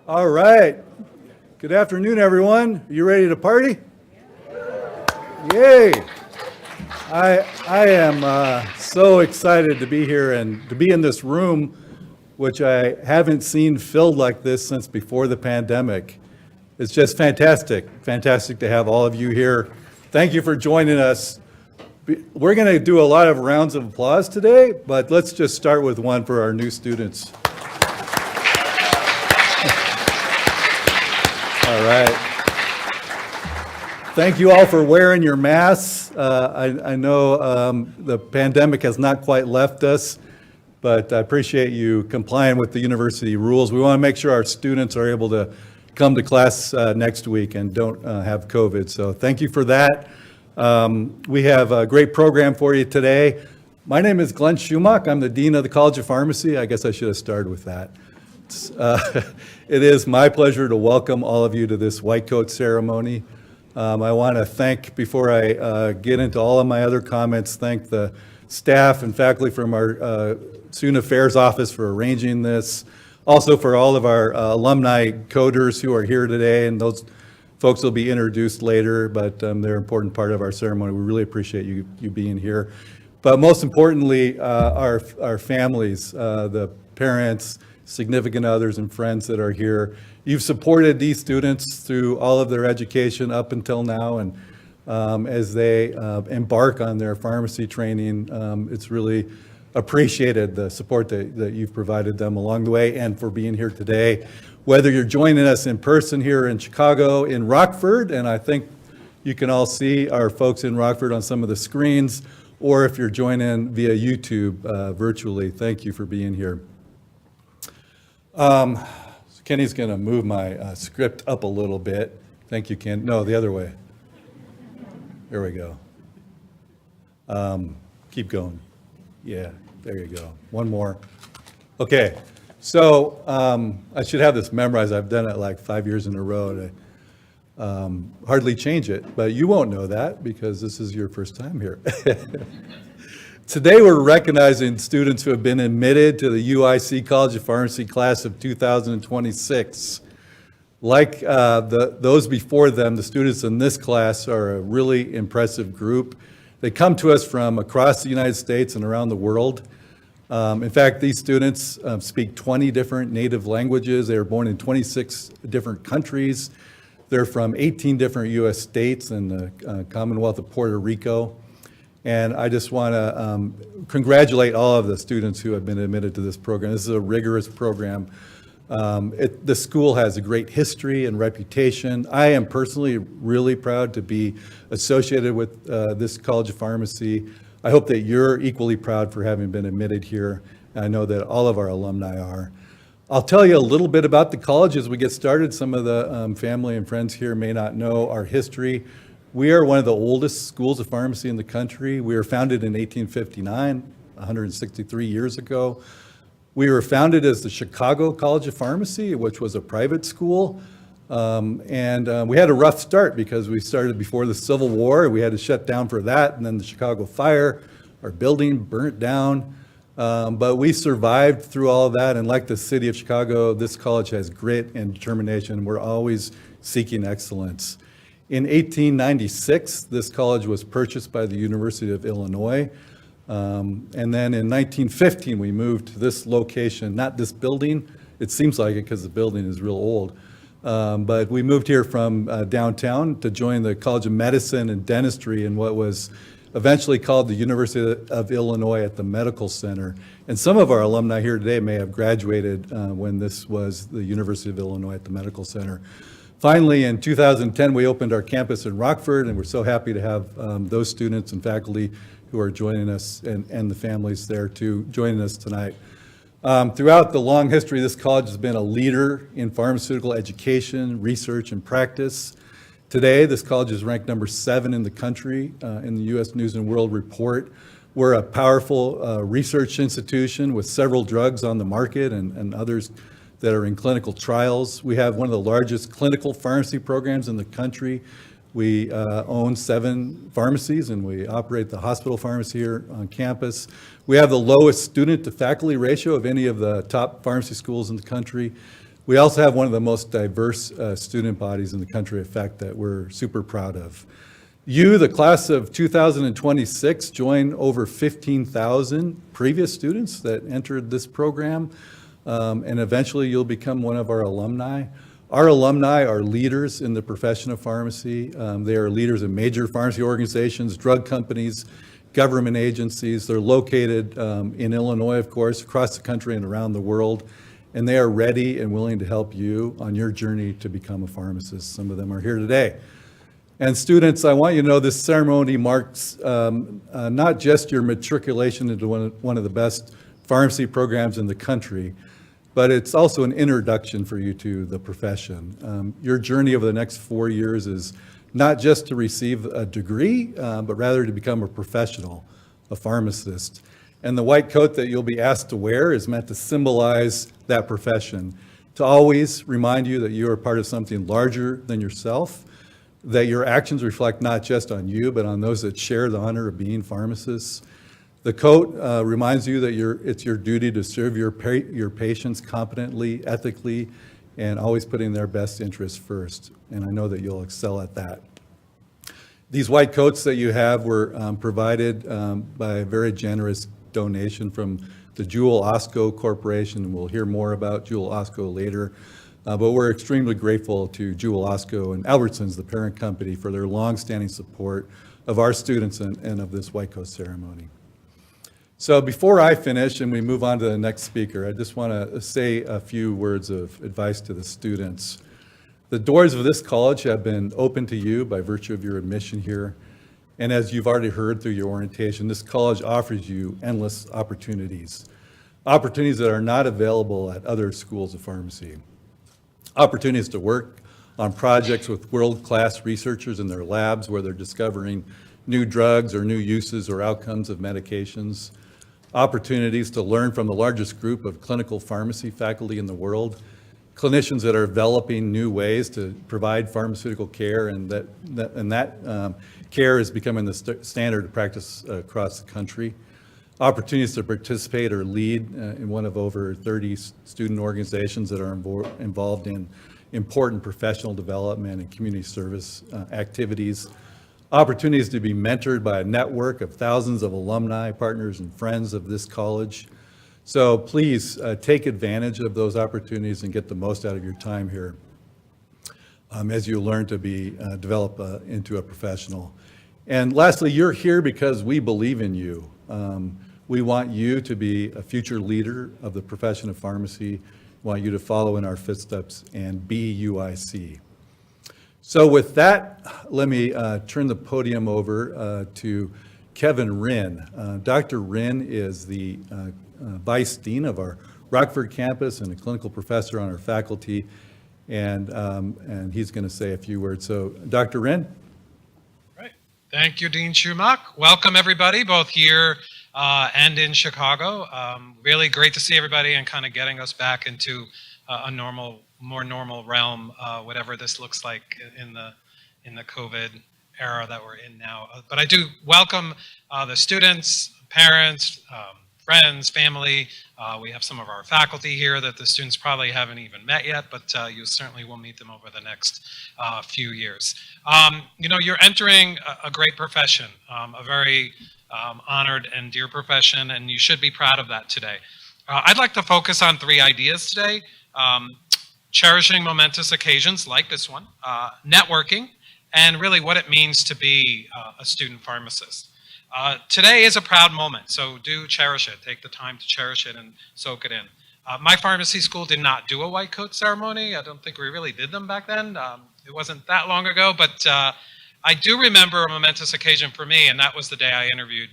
All right. Good afternoon, everyone. You ready to party? Yay! I am so excited to be here and to be in this room, which I haven't seen filled like this since before the pandemic. It's just fantastic. Fantastic to have all of you here. Thank you for joining us. We're going to do a lot of rounds of applause today, but let's just start with one for our new students. All right. Thank you all for wearing your masks. I know the pandemic has not quite left us, but I appreciate you complying with the university rules. We want to make sure our students are able to come to class next week and don't have COVID. So thank you for that. We have a great program for you today. My name is Glenn Schumach. I'm the Dean of the College of Pharmacy. I guess I should have started with that. It is my pleasure to welcome all of you to this white coat ceremony. I want to thank, before I get into all of my other comments, thank the staff and faculty from our Student Affairs Office for arranging this. Also for all of our alumni coders who are here today, and those folks will be introduced later, but they're an important part of our ceremony. We really appreciate you being here. But most importantly, our families, the parents, significant others, and friends that are here. You've supported these students through all of their education up until now, and as they embark on their pharmacy training, it's really appreciated the support that you've provided them along the way and for being here today. Whether you're joining us in person here in Chicago, in Rockford, and I think you can all see our folks in Rockford on some of the screens, or if you're joining via YouTube virtually, thank you for being here. Kenny's going to move my script up a little bit. Thank you, Ken. No, the other way. There we go. Keep going. Yeah, there you go. One more. Okay, so I should have this memorized. I've done it like 5 years in a row. To hardly change it, but you won't know that because this is your first time here. Today we're recognizing students who have been admitted to the UIC College of Pharmacy class of 2026. Like those before them, the students in this class are a really impressive group. They come to us from across the United States and around the world. In fact, these students speak 20 different native languages. They were born in 26 different countries. They're from 18 different U.S. states and the Commonwealth of Puerto Rico. And I just want to congratulate all of the students who have been admitted to this program. This is a rigorous program. The school has a great history and reputation. I am personally really proud to be associated with this College of Pharmacy. I hope that you're equally proud for having been admitted here. I know that all of our alumni are. I'll tell you a little bit about the college as we get started. Some of the family and friends here may not know our history. We are one of the oldest schools of pharmacy in the country. We were founded in 1859, 163 years ago. We were founded as the Chicago College of Pharmacy, which was a private school. And we had a rough start because we started before the Civil War. We had to shut down for that, and then the Chicago fire, our building burnt down. But we survived through all of that, and like the city of Chicago, this college has grit and determination. We're always seeking excellence. In 1896, this college was purchased by the University of Illinois. And then in 1915, we moved to this location, not this building. It seems like it because the building is real old. But we moved here from downtown to join the College of Medicine and Dentistry in what was eventually called the University of Illinois at the Medical Center. And some of our alumni here today may have graduated when this was the University of Illinois at the Medical Center. Finally, in 2010, we opened our campus in Rockford, and we're so happy to have those students and faculty who are joining us and the families there too joining us tonight. Throughout the long history, this college has been a leader in pharmaceutical education, research, and practice. Today, this college is ranked number 7 in the country in the U.S. News and World Report. We're a powerful research institution with several drugs on the market and others that are in clinical trials. We have one of the largest clinical pharmacy programs in the country. We own 7 pharmacies, and we operate the hospital pharmacy here on campus. We have the lowest student to faculty ratio of any of the top pharmacy schools in the country. We also have one of the most diverse student bodies in the country, in fact, that we're super proud of. You, the class of 2026, join over 15,000 previous students that entered this program, and eventually you'll become one of our alumni. Our alumni are leaders in the profession of pharmacy. They are leaders in major pharmacy organizations, drug companies, government agencies. They're located in Illinois, of course, across the country and around the world. And they are ready and willing to help you on your journey to become a pharmacist. Some of them are here today. And students, I want you to know this ceremony marks not just your matriculation into one of the best pharmacy programs in the country, but it's also an introduction for you to the profession. Your journey over the next 4 years is not just to receive a degree, but rather to become a professional, a pharmacist. And the white coat that you'll be asked to wear is meant to symbolize that profession, to always remind you that you are part of something larger than yourself, that your actions reflect not just on you, but on those that share the honor of being pharmacists. The coat reminds you that it's your duty to serve your patients competently, ethically, and always putting their best interests first. And I know that you'll excel at that. These white coats that you have were provided by a very generous donation from the Jewel Osco Corporation, and we'll hear more about Jewel Osco later. But we're extremely grateful to Jewel Osco and Albertsons, the parent company, for their longstanding support of our students and of this white coat ceremony. So before I finish and we move on to the next speaker, I just want to say a few words of advice to the students. The doors of this college have been open to you by virtue of your admission here. And as you've already heard through your orientation, this college offers you endless opportunities that are not available at other schools of pharmacy. Opportunities to work on projects with world-class researchers in their labs where they're discovering new drugs or new uses or outcomes of medications. Opportunities to learn from the largest group of clinical pharmacy faculty in the world, clinicians that are developing new ways to provide pharmaceutical care, and that care is becoming the standard of practice across the country. Opportunities to participate or lead in one of over 30 student organizations that are involved in important professional development and community service activities. Opportunities to be mentored by a network of thousands of alumni, partners, and friends of this college. So please take advantage of those opportunities and get the most out of your time here as you learn to develop into a professional. And lastly, you're here because we believe in you. We want you to be a future leader of the profession of pharmacy. We want you to follow in our footsteps and be UIC. So with that, let me turn the podium over to Kevin Wren. Dr. Wren is the Vice Dean of our Rockford campus and a clinical professor on our faculty, and he's going to say a few words. So, Dr. Wren? Right. Thank you, Dean Schumach. Welcome, everybody, both here and in Chicago. Really great to see everybody and kind of getting us back into a more normal realm, whatever this looks like in the COVID era that we're in now. But I do welcome the students, parents, friends, family. We have some of our faculty here that the students probably haven't even met yet, but you certainly will meet them over the next few years. You know, you're entering a great profession, a very honored and dear profession, and you should be proud of that today. I'd like to focus on 3 ideas today. Cherishing momentous occasions like this one, networking, and really what it means to be a student pharmacist. Today is a proud moment, so do cherish it. Take the time to cherish it and soak it in. My pharmacy school did not do a white coat ceremony. I don't think we really did them back then. It wasn't that long ago, but I do remember a momentous occasion for me, and that was the day I interviewed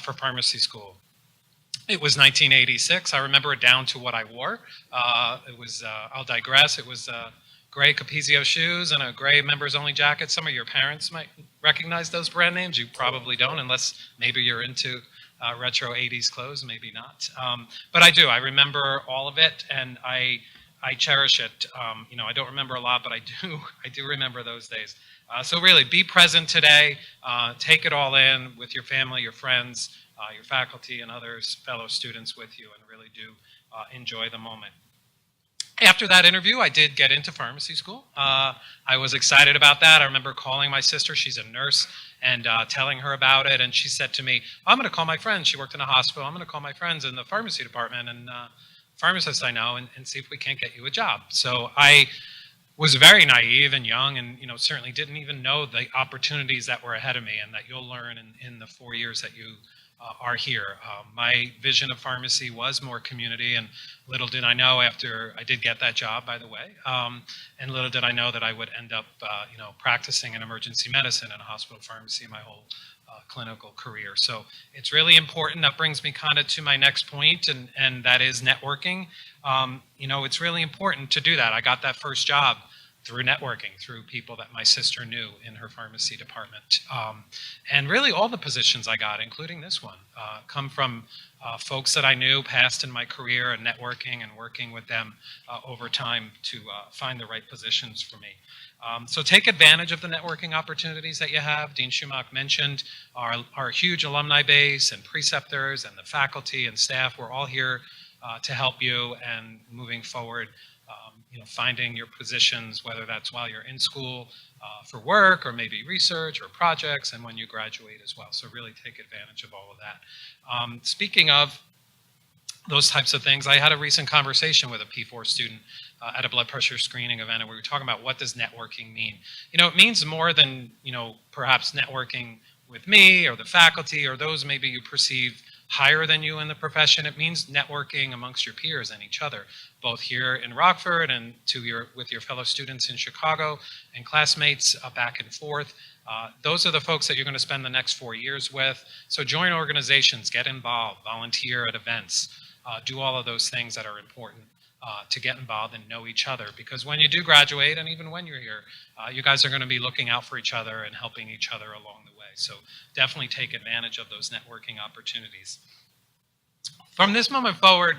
for pharmacy school. It was 1986. I remember it down to what I wore. It was, I'll digress, it was gray Capezio shoes and a gray members-only jacket. Some of your parents might recognize those brand names. You probably don't, unless maybe you're into retro 80s clothes, maybe not. But I do. I remember all of it, and I cherish it. You know, I don't remember a lot, but I do remember those days. So really, be present today. Take it all in with your family, your friends, your faculty, and others, fellow students with you, and really do enjoy the moment. After that interview, I did get into pharmacy school. I was excited about that. I remember calling my sister, she's a nurse, and telling her about it. And she said to me, I'm going to call my friends. She worked in a hospital. I'm going to call my friends in the pharmacy department and pharmacists I know and see if we can't get you a job. So I was very naive and young and certainly didn't even know the opportunities that were ahead of me and that you'll learn in the 4 years that you are here. My vision of pharmacy was more community, and little did I know after I did get that job, by the way, and little did I know that I would end up, practicing in emergency medicine and a hospital pharmacy my whole clinical career. So it's really important. That brings me kind of to my next point, and that is networking. It's really important to do that. I got that first job through networking, through people that my sister knew in her pharmacy department. And really all the positions I got, including this one, come from folks that I knew past in my career and networking and working with them over time to find the right positions for me. So take advantage of the networking opportunities that you have. Dean Schumacher mentioned our huge alumni base and preceptors and the faculty and staff. We're all here to help you and moving forward, finding your positions, whether that's while you're in school for work or maybe research or projects and when you graduate as well. So really take advantage of all of that. Speaking of those types of things, I had a recent conversation with a P4 student at a blood pressure screening event, and we were talking about what does networking mean. It means more than, perhaps networking with me or the faculty or those maybe you perceive higher than you in the profession. It means networking amongst your peers and each other, both here in Rockford and with your fellow students in Chicago and classmates back and forth. Those are the folks that you're going to spend the next 4 years with. So join organizations, get involved, volunteer at events, do all of those things that are important to get involved and know each other. Because when you do graduate, and even when you're here, you guys are going to be looking out for each other and helping each other along the way. So definitely take advantage of those networking opportunities. From this moment forward,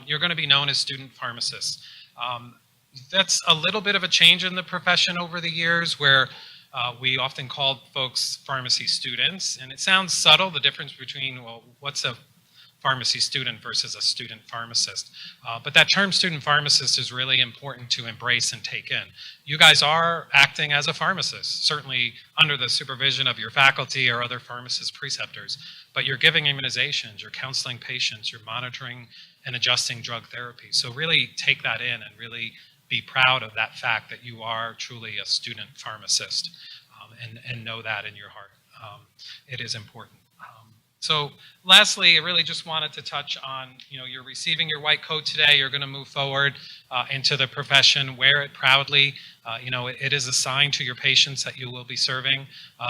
you're going to be known as student pharmacists. That's a little bit of a change in the profession over the years where we often called folks pharmacy students. And it sounds subtle, the difference between, well, what's a pharmacy student versus a student pharmacist. But that term student pharmacist is really important to embrace and take in. You guys are acting as a pharmacist, certainly under the supervision of your faculty or other pharmacist preceptors, but you're giving immunizations, you're counseling patients, you're monitoring and adjusting drug therapy. So really take that in and really be proud of that fact that you are truly a student pharmacist, and know that in your heart. It is important. So lastly, I really just wanted to touch on, you're receiving your white coat today. You're going to move forward into the profession. Wear it proudly. It is a sign to your patients that you will be serving,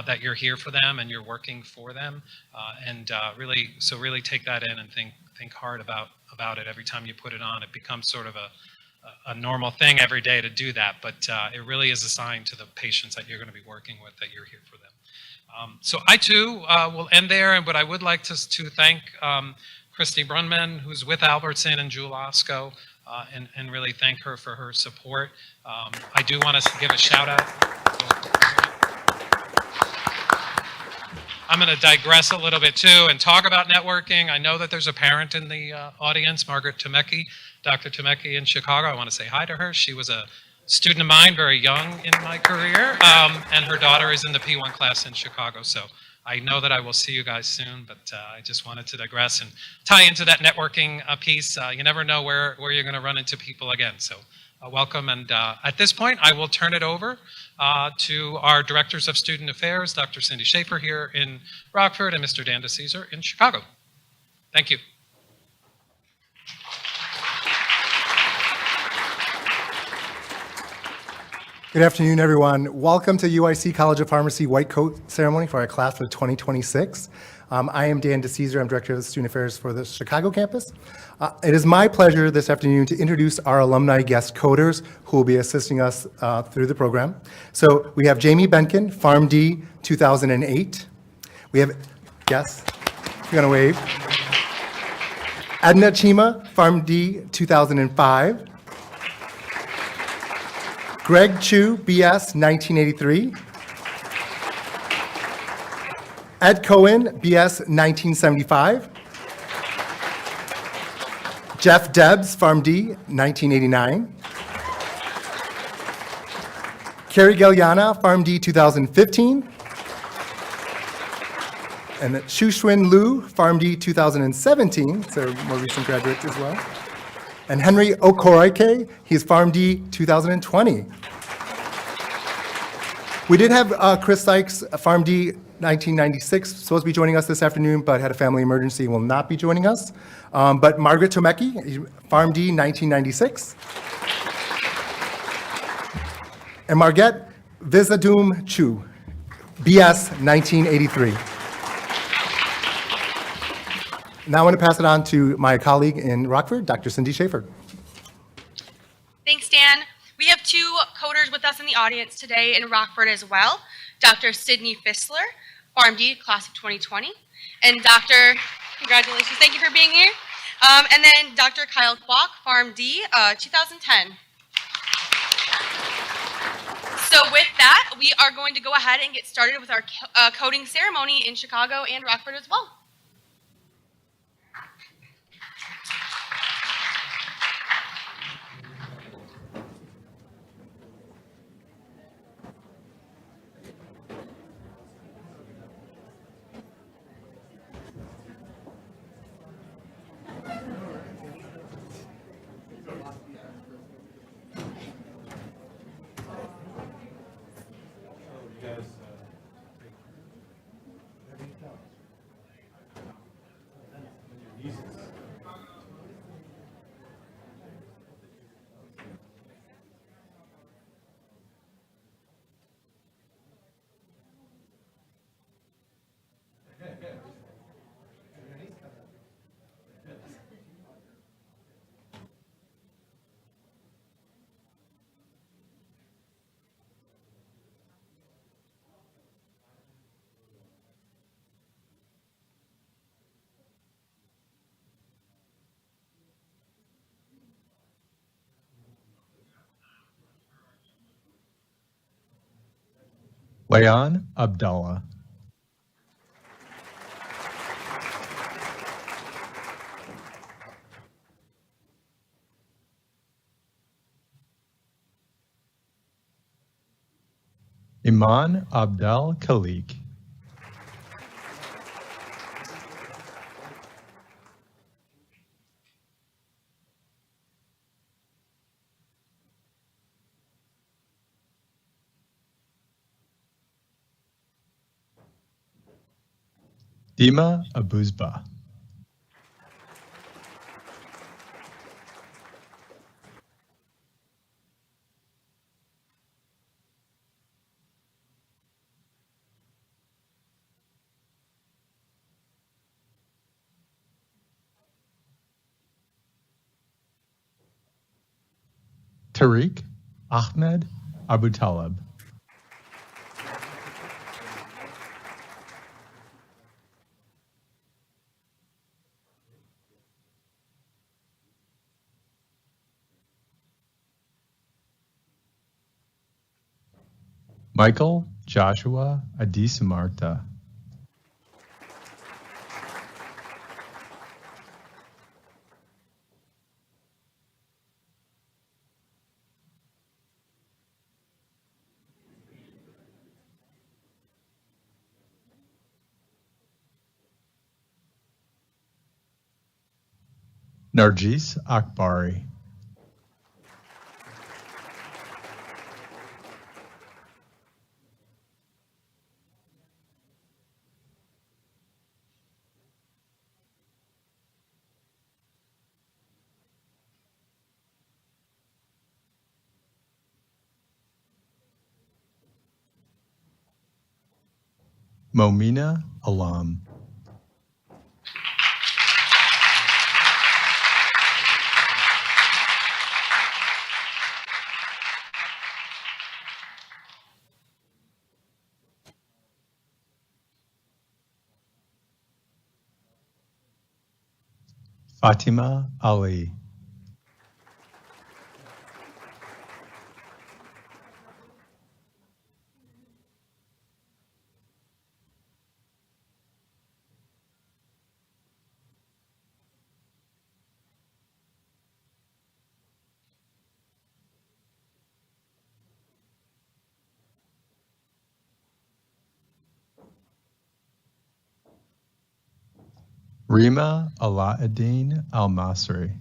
that you're here for them and you're working for them. Really take that in and think hard about it every time you put it on. It becomes sort of a normal thing every day to do that, but it really is a sign to the patients that you're going to be working with that you're here for them. So I too will end there, but I would like to thank Christy Brunman, who's with Albertson, and Jewel Osco, and really thank her for her support. I do want to give a shout out. I'm going to digress a little bit too and talk about networking. I know that there's a parent in the audience, Margaret Temecki, Dr. Temecki in Chicago. I want to say hi to her. She was a student of mine, very young in my career, and her daughter is in the P1 class in Chicago. So I know that I will see you guys soon, but I just wanted to digress and tie into that networking piece. You never know where you're going to run into people again. So welcome. And at this point, I will turn it over to our Directors of Student Affairs, Dr. Cindy Schaefer here in Rockford and Mr. Dan DeCesar in Chicago. Thank you. Good afternoon, everyone. Welcome to UIC College of Pharmacy White Coat Ceremony for our class of 2026. I am Dan DeCesar. I'm Director of Student Affairs for the Chicago campus. It is my pleasure this afternoon to introduce our alumni guest coders who will be assisting us through the program. So we have Jamie Benkin, PharmD 2008. We have, yes, you're gonna wave. Edna Chima, PharmD 2005. Greg Chu, BS 1983. Ed Cohen, BS 1975. Jeff Debs, PharmD, 1989. Carrie Galliana, PharmD, 2015. And Shuxuan Liu, PharmD, 2017, so more recent graduate as well. And Henry Okoroike, he's PharmD, 2020. We did have Chris Sykes, PharmD, 1996, supposed to be joining us this afternoon, but had a family emergency and will not be joining us. But Margaret Tomecki, PharmD, 1996. And Margette Vizadum Chu, BS, 1983. Now I want to pass it on to my colleague in Rockford, Dr. Cindy Schaefer. Thanks, Dan. We have two coders with us in the audience today in Rockford as well. Dr. Sydney Fissler, PharmD, class of 2020. And Dr., congratulations, thank you for being here. And then Dr. Kyle Kwok, PharmD, 2010. So with that, we are going to go ahead and get started with our coding ceremony in Chicago and Rockford as well. Layan Abdallah. Iman Abdel Khalik. Dima Abuzba. Tariq Ahmed Abu Talib. Michael Joshua Adisamarta. Narjis Akbari. Momina Alam. Fatima Ali. Rima Alauddin Al-Masri.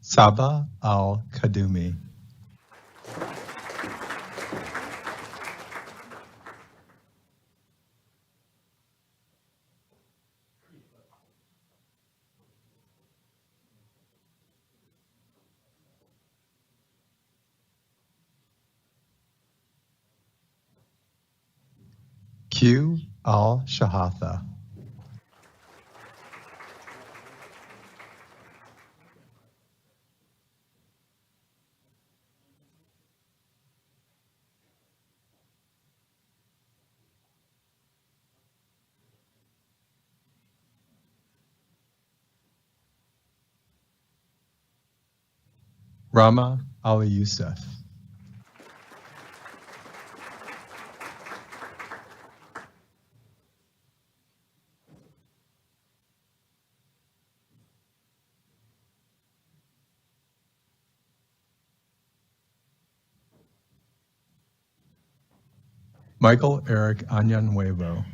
Saba Al-Kadumi. Q Al-Shahatha. Rama Ali Youssef. Michael Eric Anyanuevo.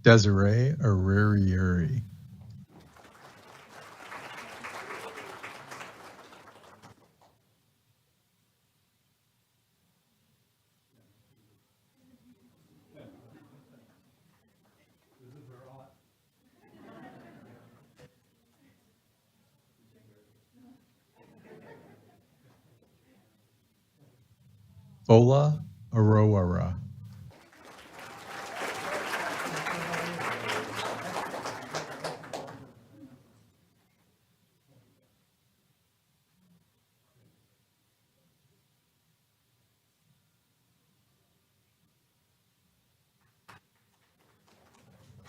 Desiree Aririuri. Fola Arowara.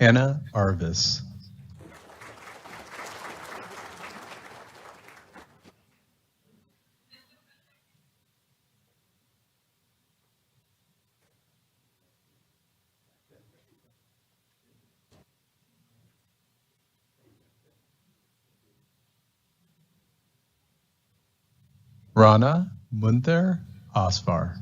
Hannah Arvis. Rana Munther Asfar.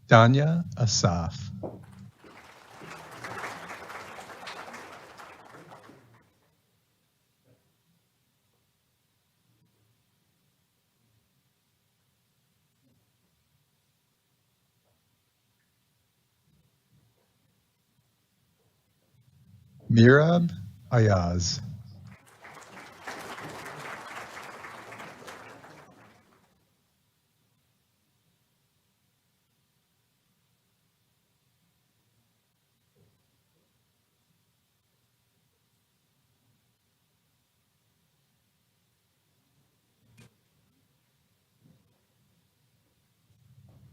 Danya Asaf. Mirab Ayaz.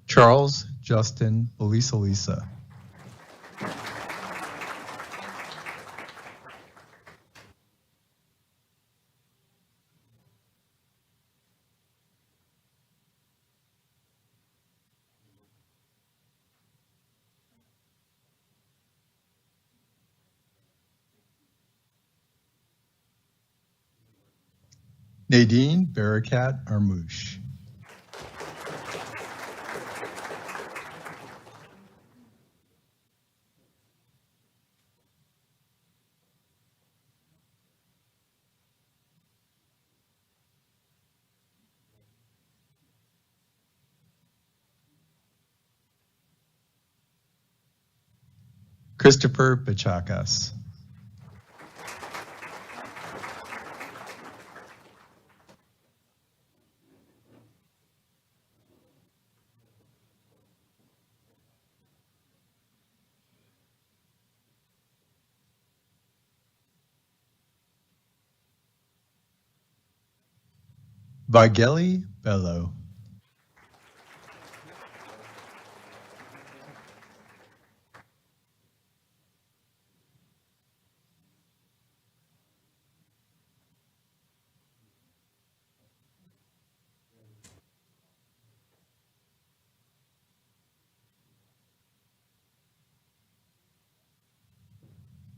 Charles Justin Belisalisa. Nadine Barakat Armouche. Christopher Bachakas. Vageli Bello.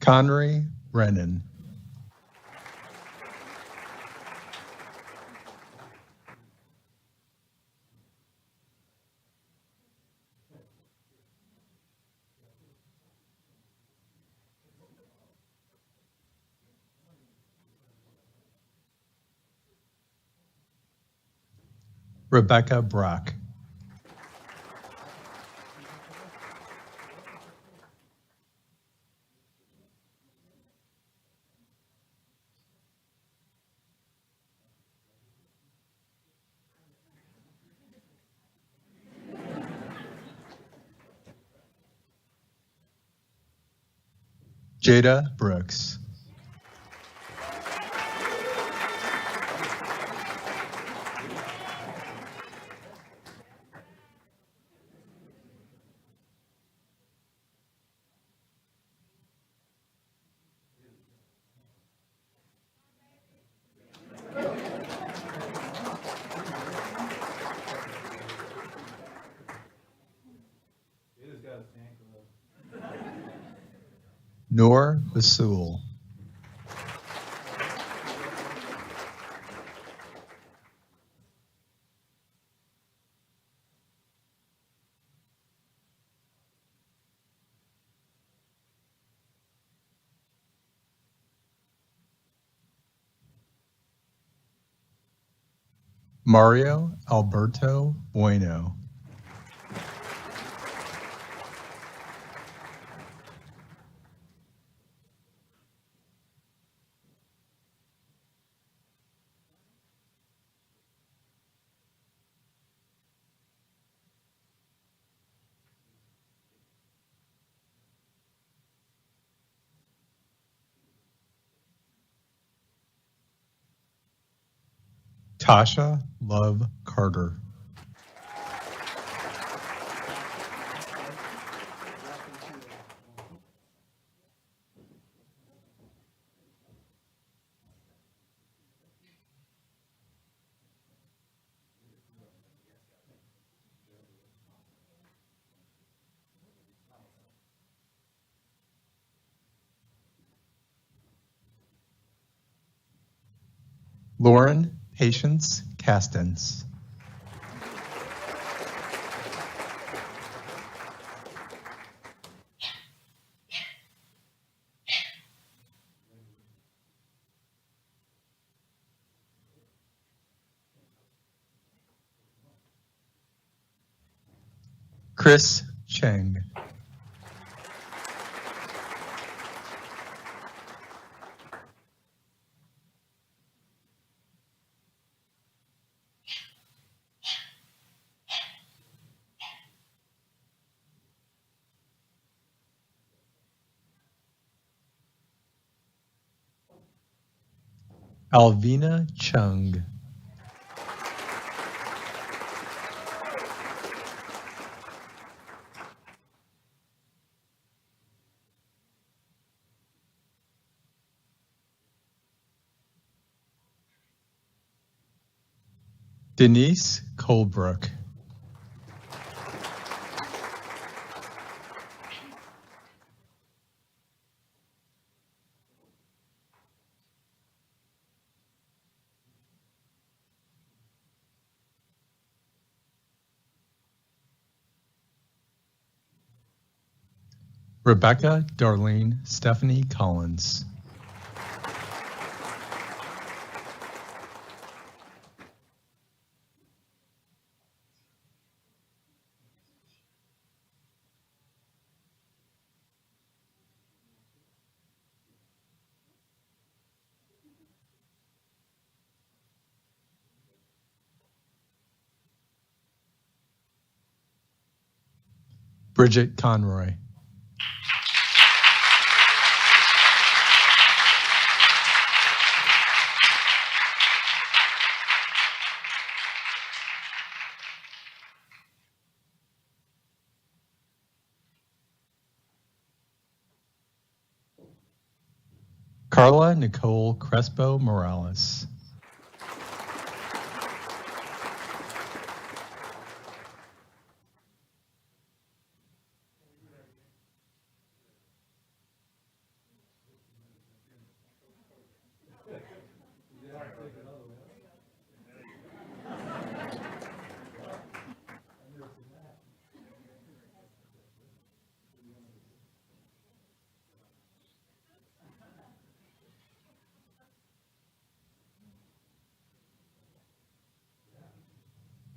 Conry Brennan. Rebecca Brock. Jada Brooks. Noor Basul. Mario Alberto Bueno. Tasha Love Carter. Lauren Patience Castens. Chris Cheng. Alvina Chung. Denise Colebrook. Rebecca Darlene Stephanie Collins. Bridget Conroy. Carla Nicole Crespo Morales.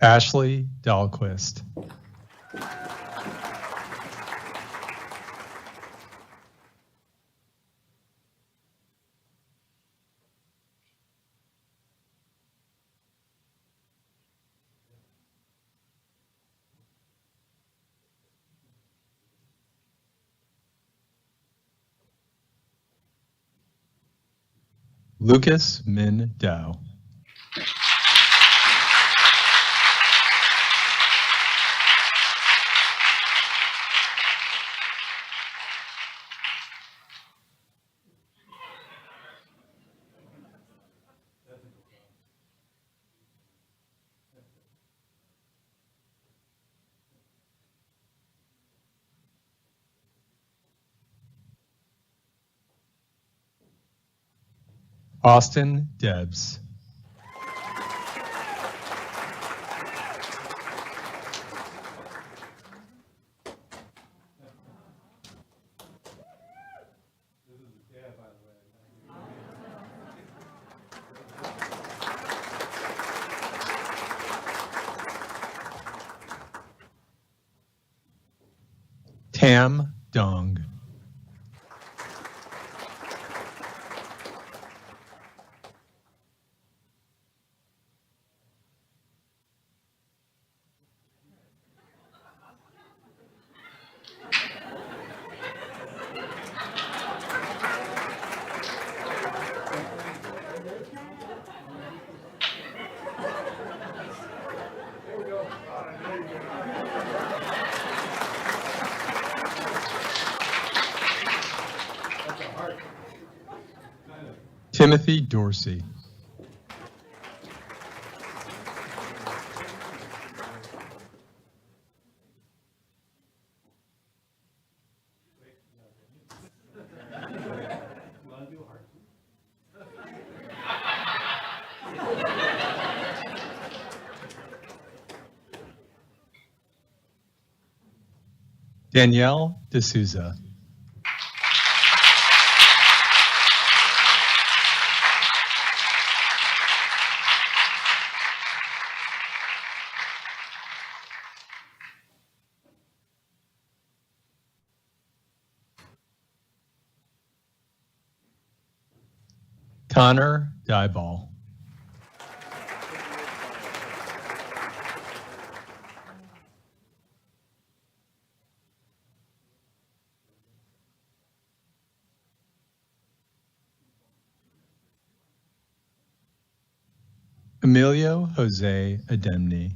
Ashley Dahlquist. Lucas Min Dow. Austin Debs. Tam Dong. Timothy Dorsey. Danielle D'Souza. Connor Dyball. Emilio Jose Ademny.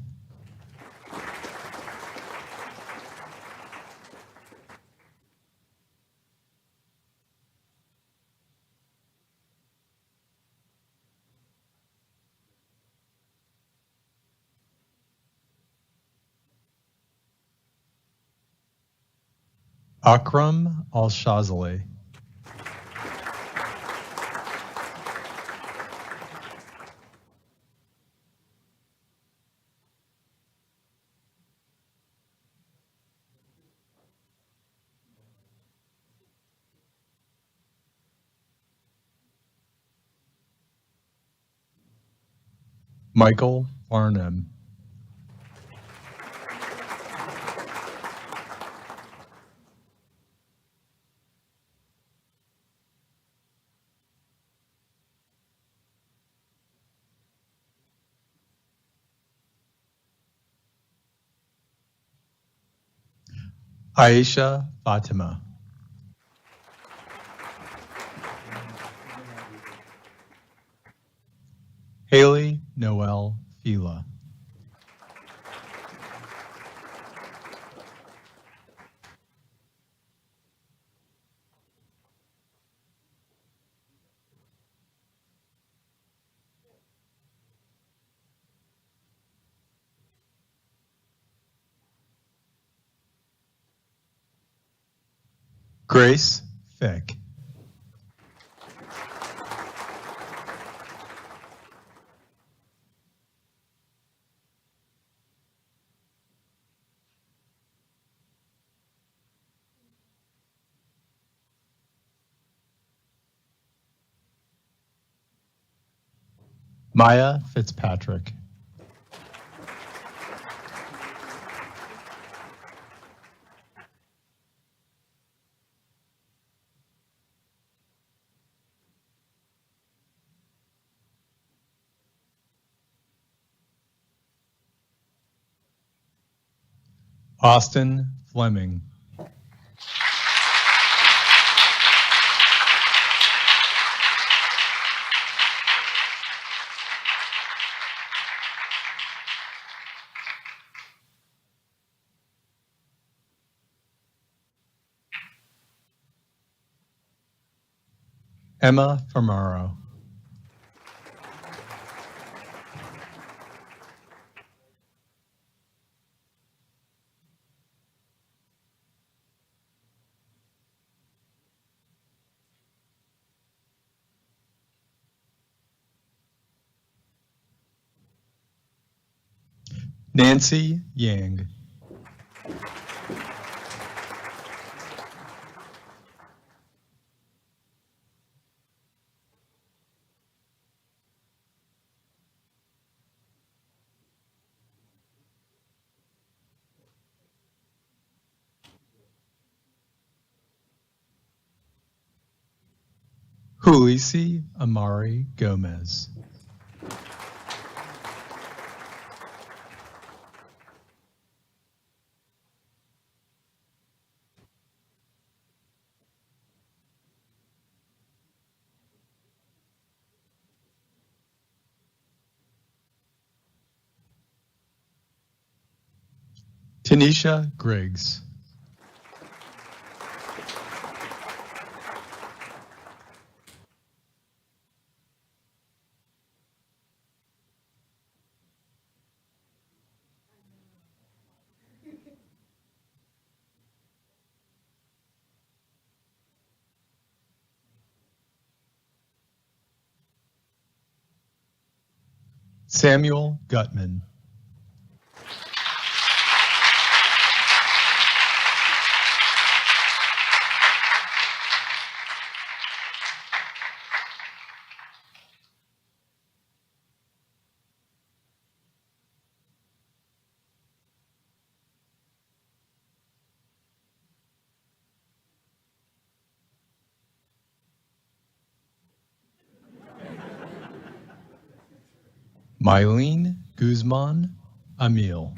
Akram Al-Shazali. Michael Farnham. Aisha Fatima. Haley Noel Fila. Grace Fick. Maya Fitzpatrick. Austin Fleming. Emma Fermaro. Nancy Yang. Julisi Amari Gomez. Tanisha Griggs. Samuel Gutman. Mylene Guzman Emil.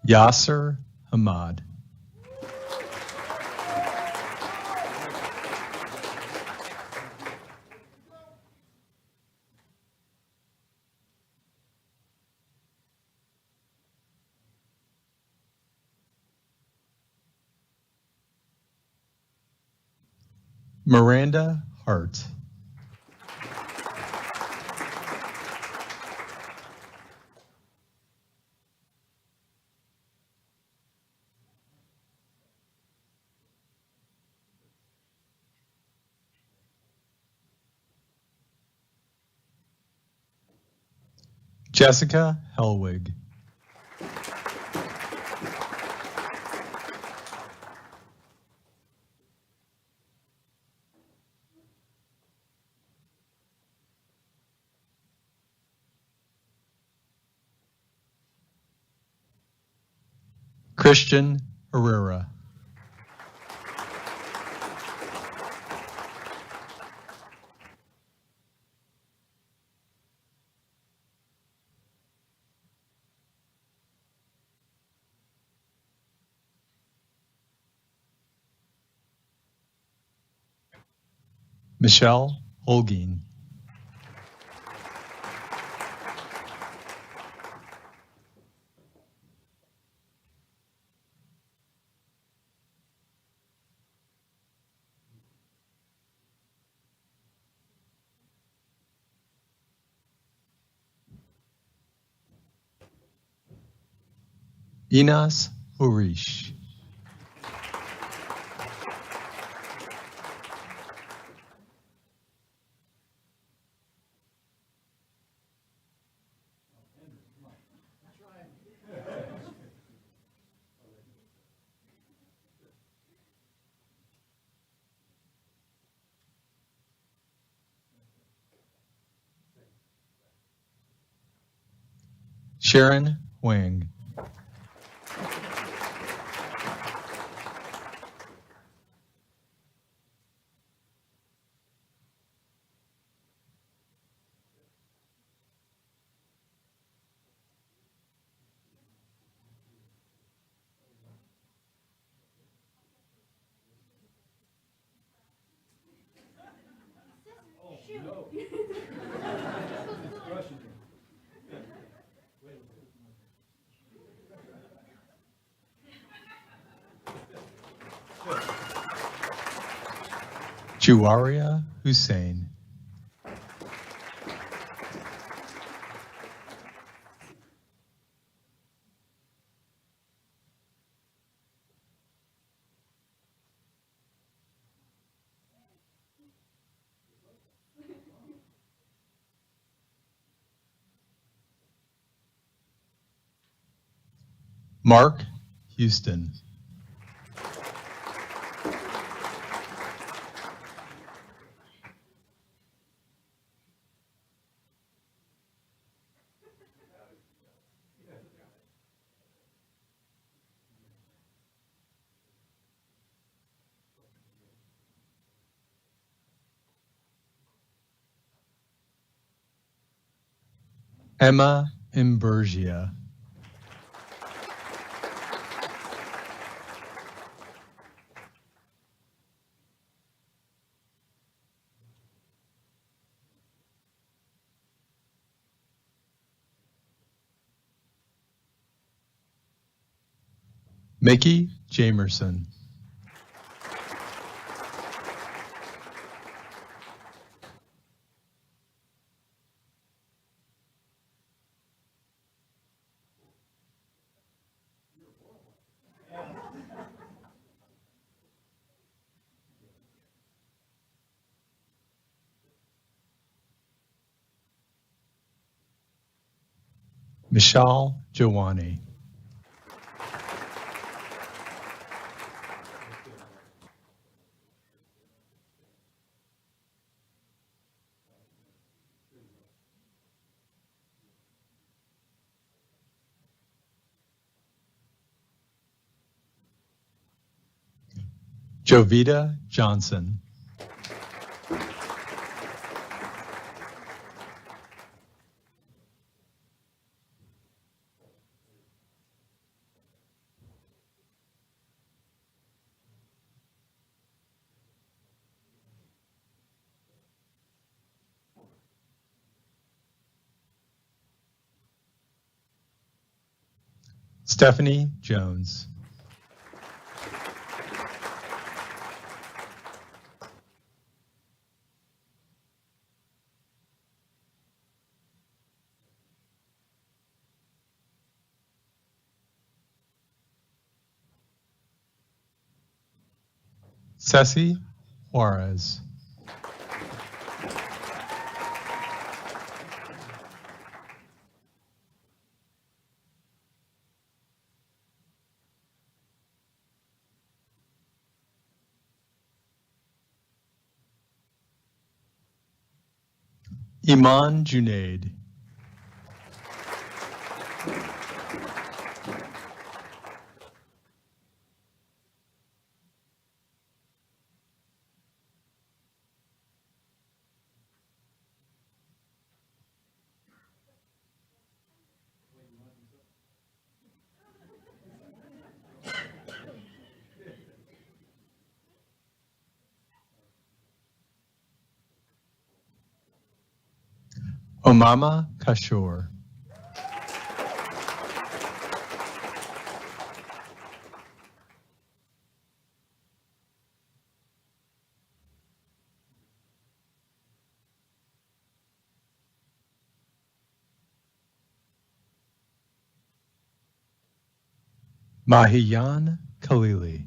Yasser Hamad. Miranda Hart. Jessica Helwig. Christian Herrera. Michelle Holguin. Inas Horish. Sharon Wang. Juwaria Hussein. Mark Houston. Emma Imbergia. Mickey Jamerson. Michelle Jawani. Jovita Johnson. Stephanie Jones. Ceci Juarez. Iman Junaid. Omama Kashur. Mahiyan Khalili.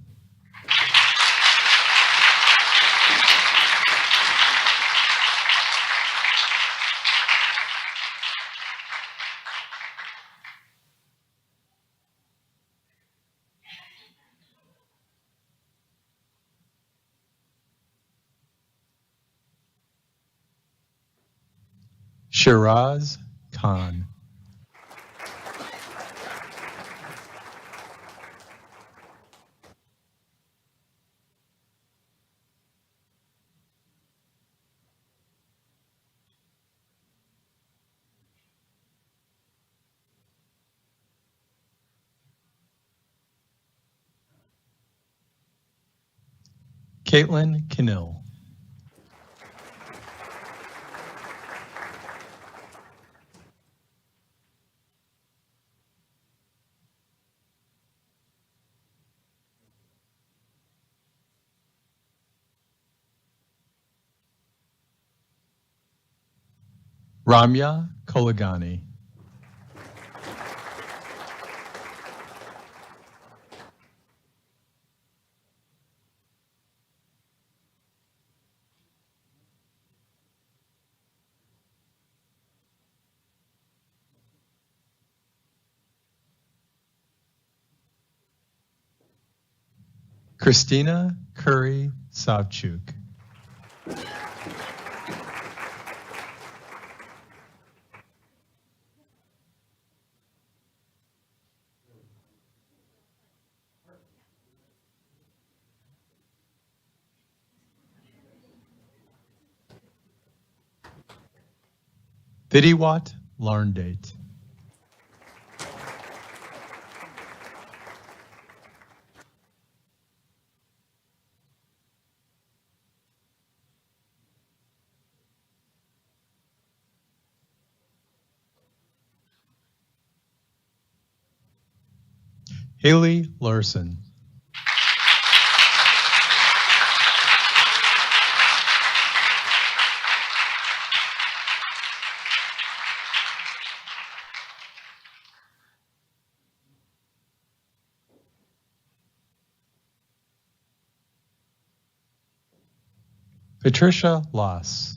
Shiraz Khan. Caitlin Knill. Ramya Kolagani. Christina Curry Savchuk. Vidiwat Larndate. Haley Larson. Patricia Loss.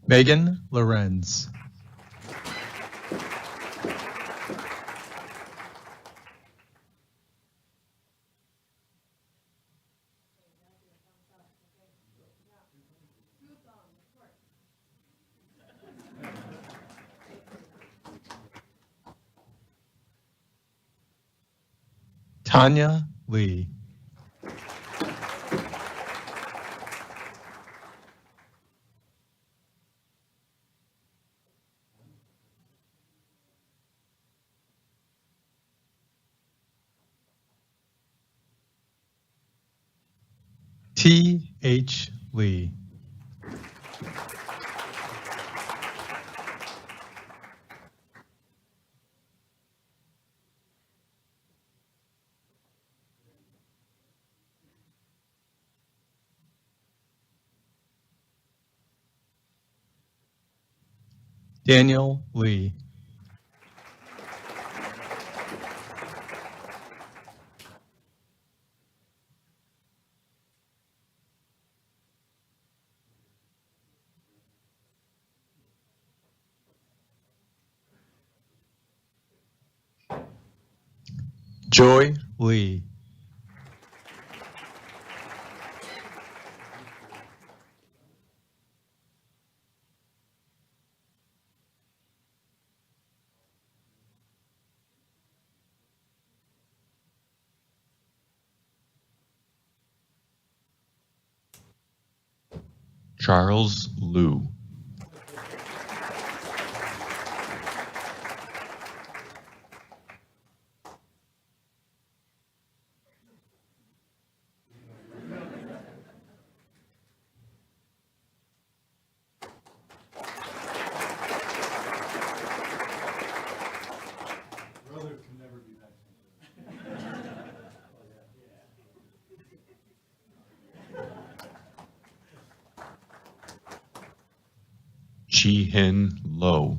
Megan Lorenz. Tanya Lee. T.H. Lee. Daniel Lee. Joy Lee. Charles Liu. Chi-Hin Lo.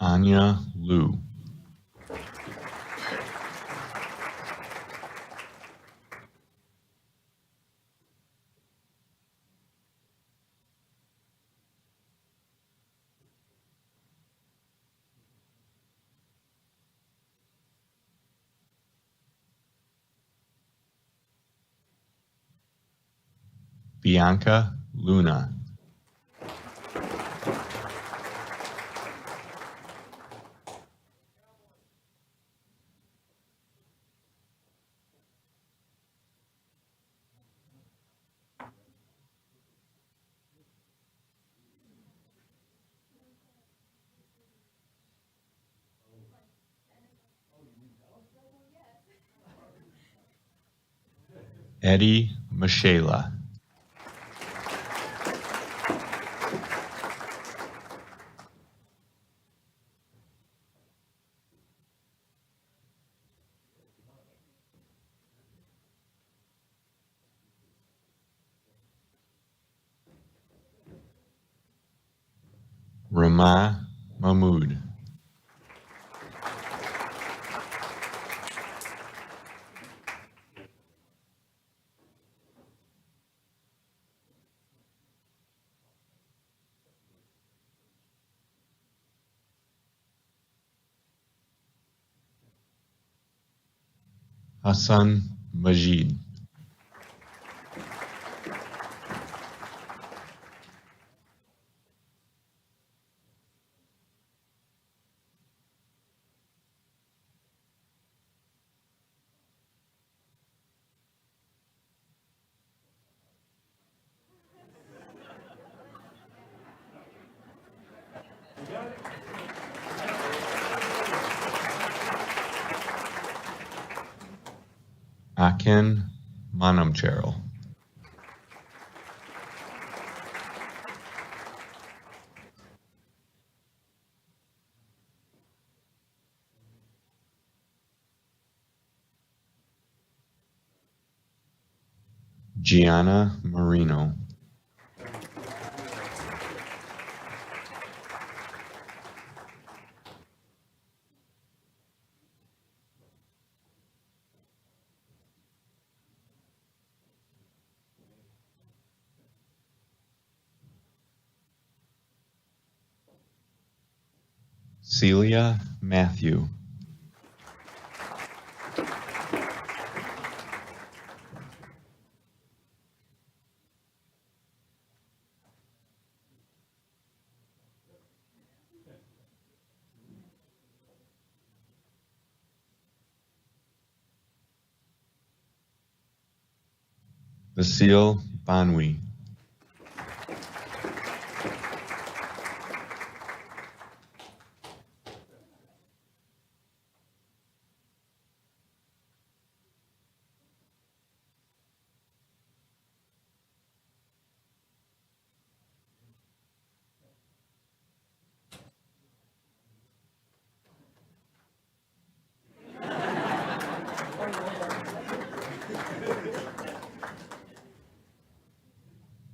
Anya Liu. Bianca Luna. Eddie Michela. Rama Mahmood. Hassan Majid. Akin Manamcheril. Gianna Marino. Celia Matthew. Vasil Banwi.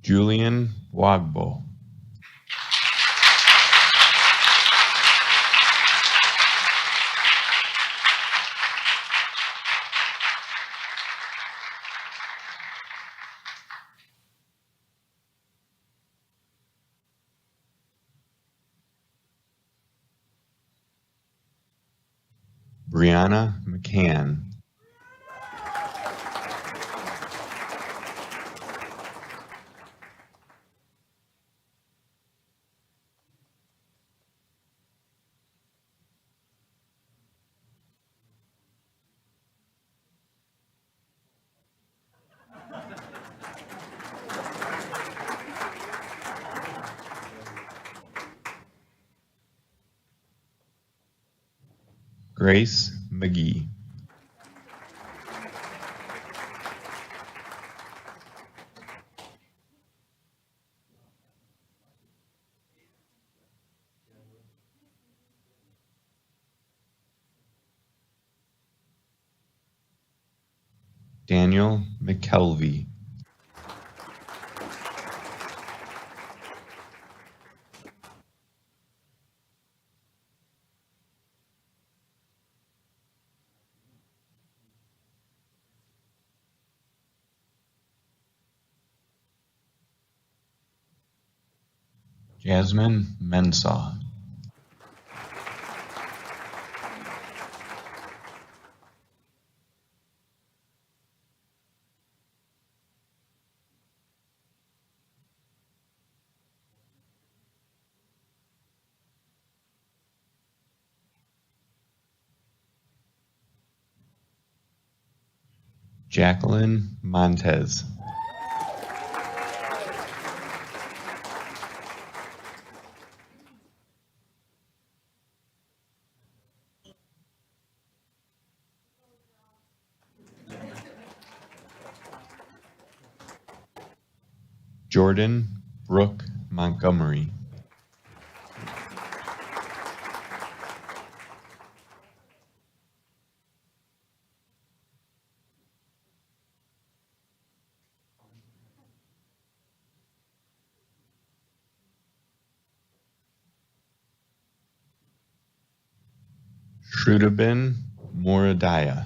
Julian Wagbo. Brianna McCann. Grace McGee. Daniel McKelvey. Jasmine Mensah. Jacqueline Montez. Jordan Brooke Montgomery. Shrudabin Moradaya.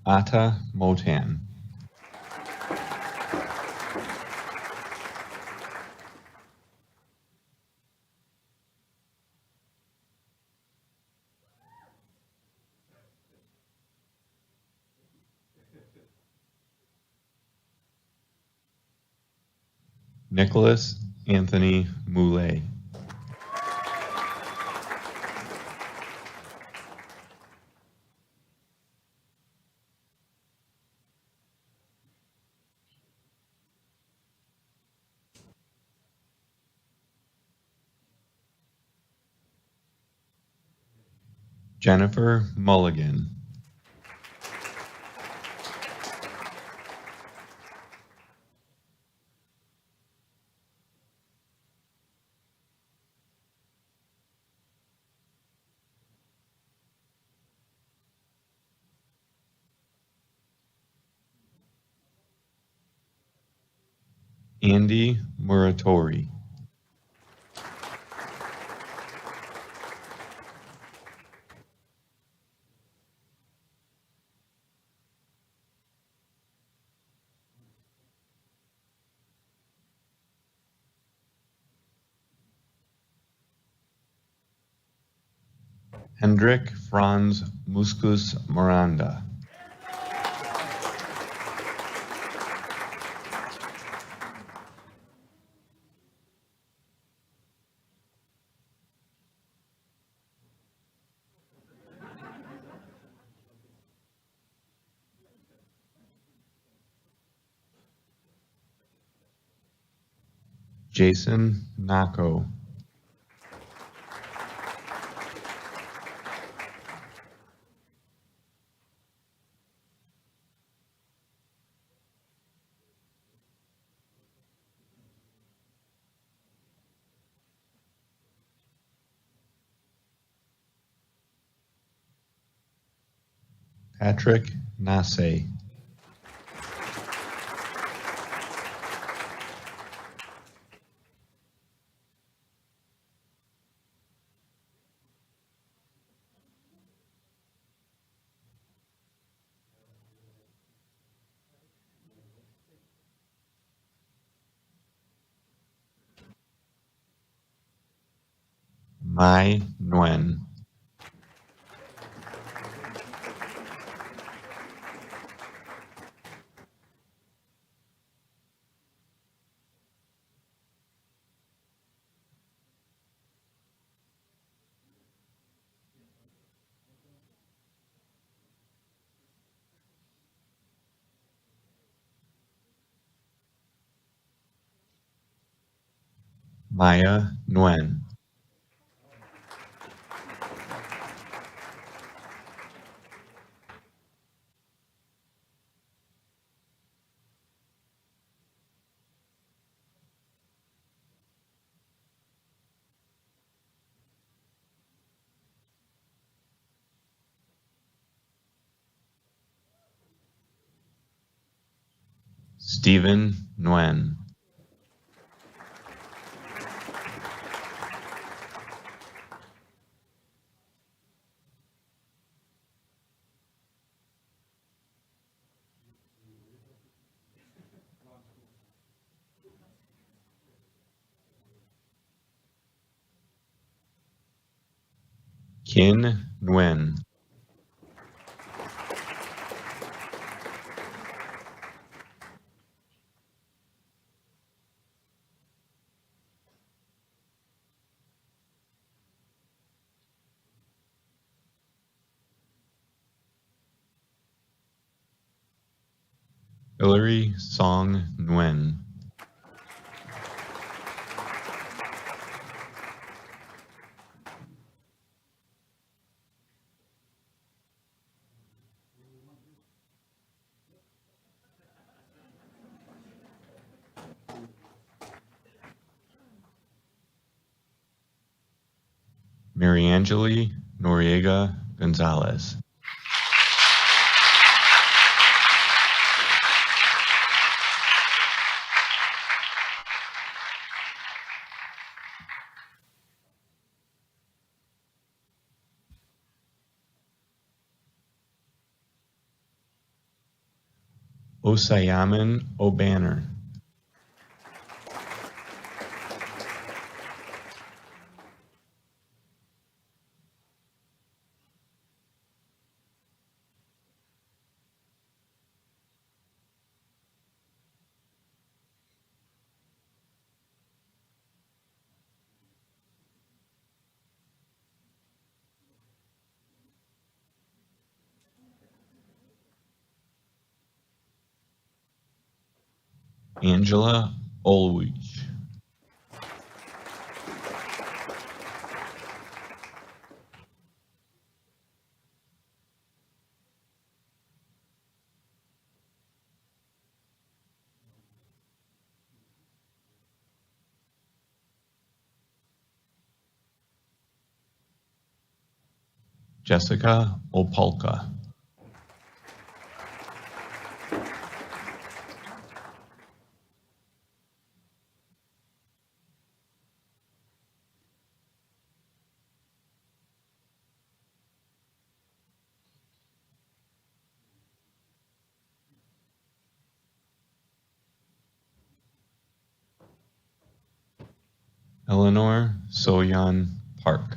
Ata Motan. Nicholas Anthony Moulet. Jennifer Mulligan. Andy Muratori. Hendrik Franz Muscus Miranda. Jason Nako. Patrick Nase. Mai Nguyen. Maya Nguyen. Stephen Nguyen. Kin Nguyen. Hilary Song Nguyen. Mariangeli Noriega Gonzalez. Osayaman O'Banner. Angela Ulwich. Jessica Opalka. Eleanor Soyan Park.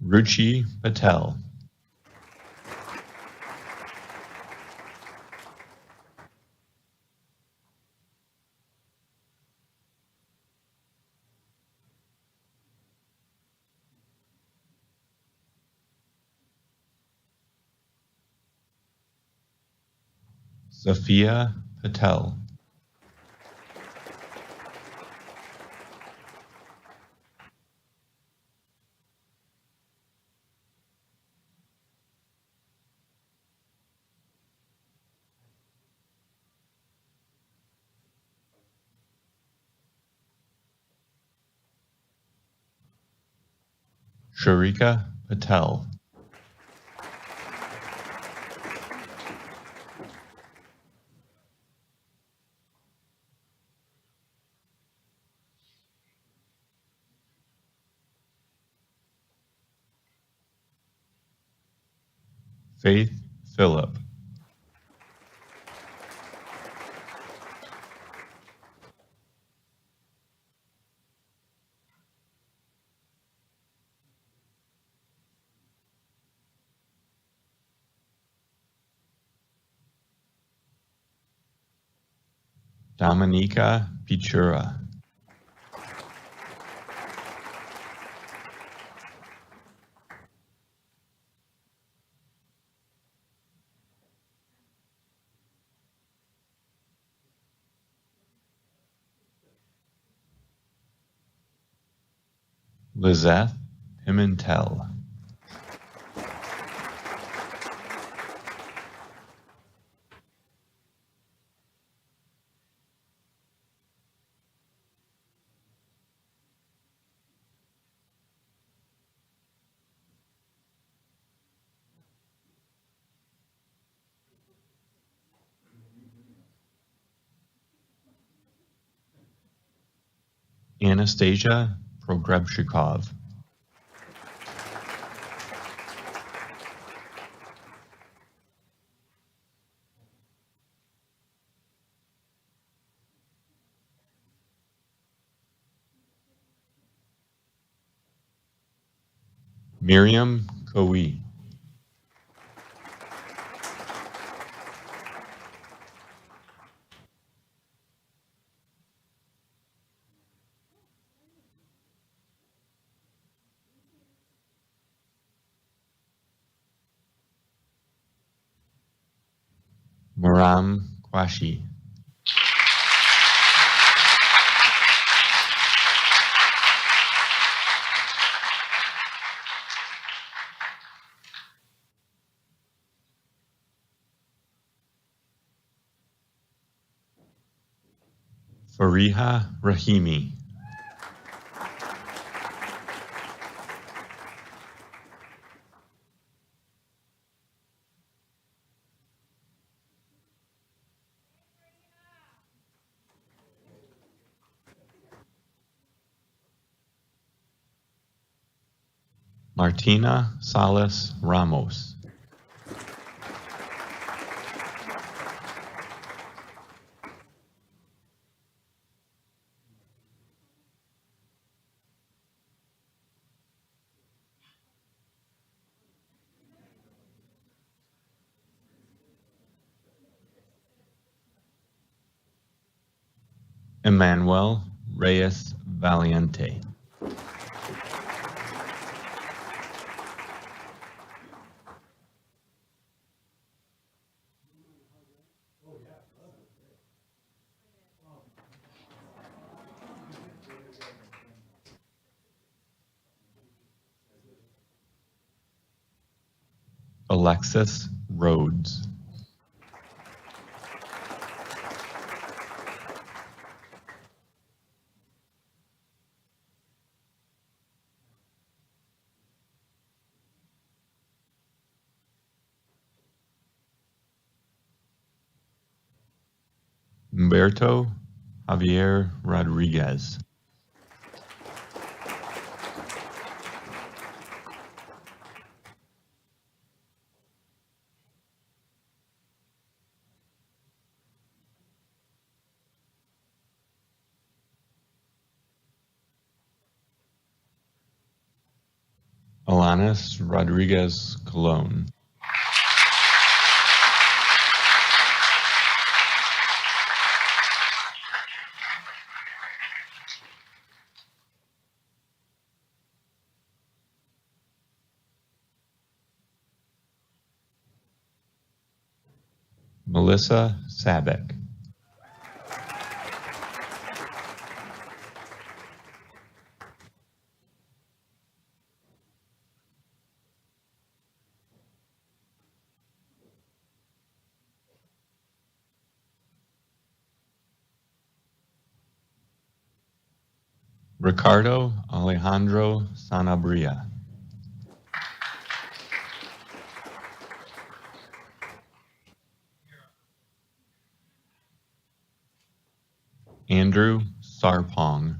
Ruchi Patel. Sophia Patel. Sharika Patel. Faith Phillip. Dominica Pichura. Lizeth Pimentel. Anastasia Progrebshikov. Miriam Coe. Maram Kwashi. Fariha Rahimi. Martina Salas Ramos. Emmanuel Reyes Valiente. Alexis Rhodes. Humberto Javier Rodriguez. Alanis Rodriguez Colon. Melissa Sabeck. Ricardo Alejandro Sanabria. Andrew Sarpong.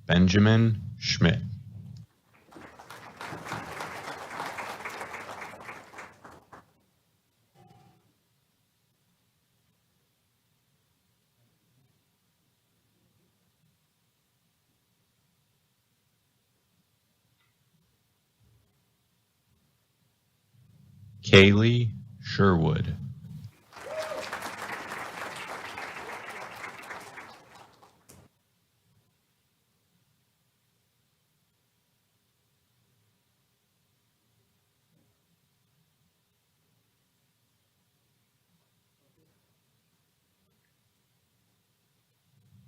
Benjamin Schmidt. Kaylee Sherwood.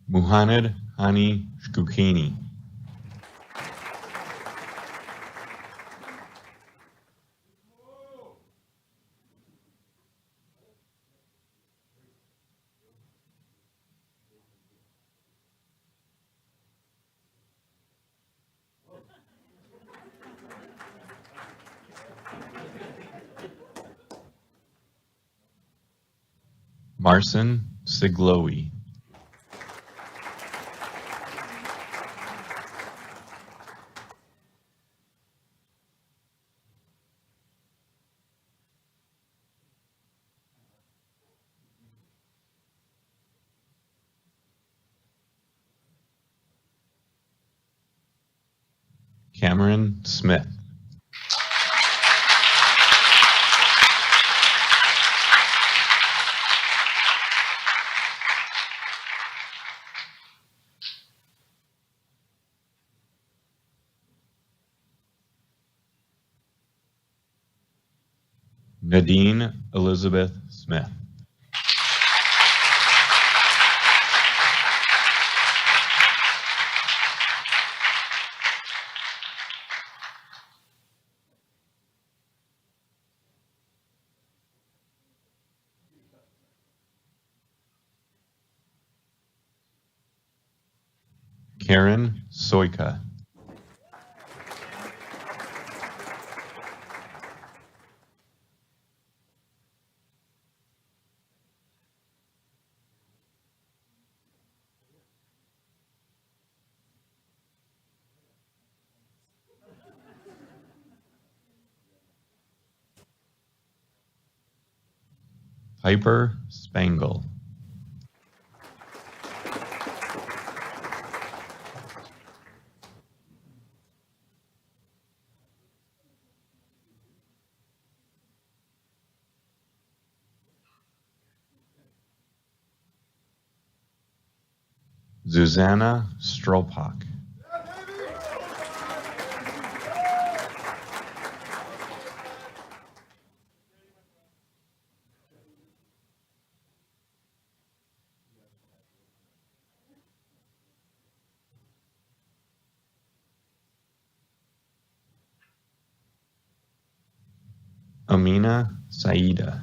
Muhammad Hani Shkukini. Marcin Siglowy. Cameron Smith. Nadine Elizabeth Smith. Karen Soika. Piper Spangle. Susanna Stropak. Amina Saida.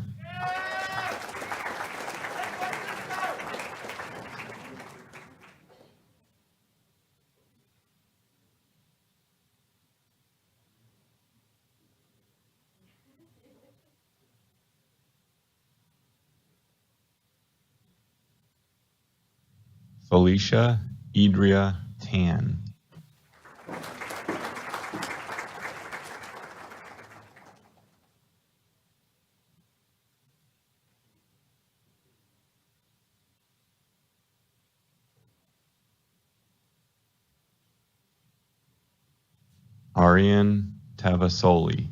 Felicia Idria Tan. Arian Tavasoli.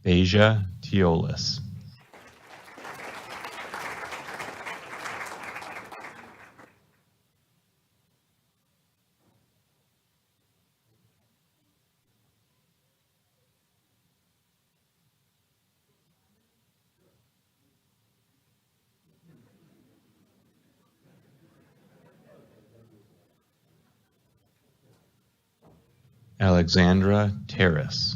Deja Teolis. Alexandra Terrace.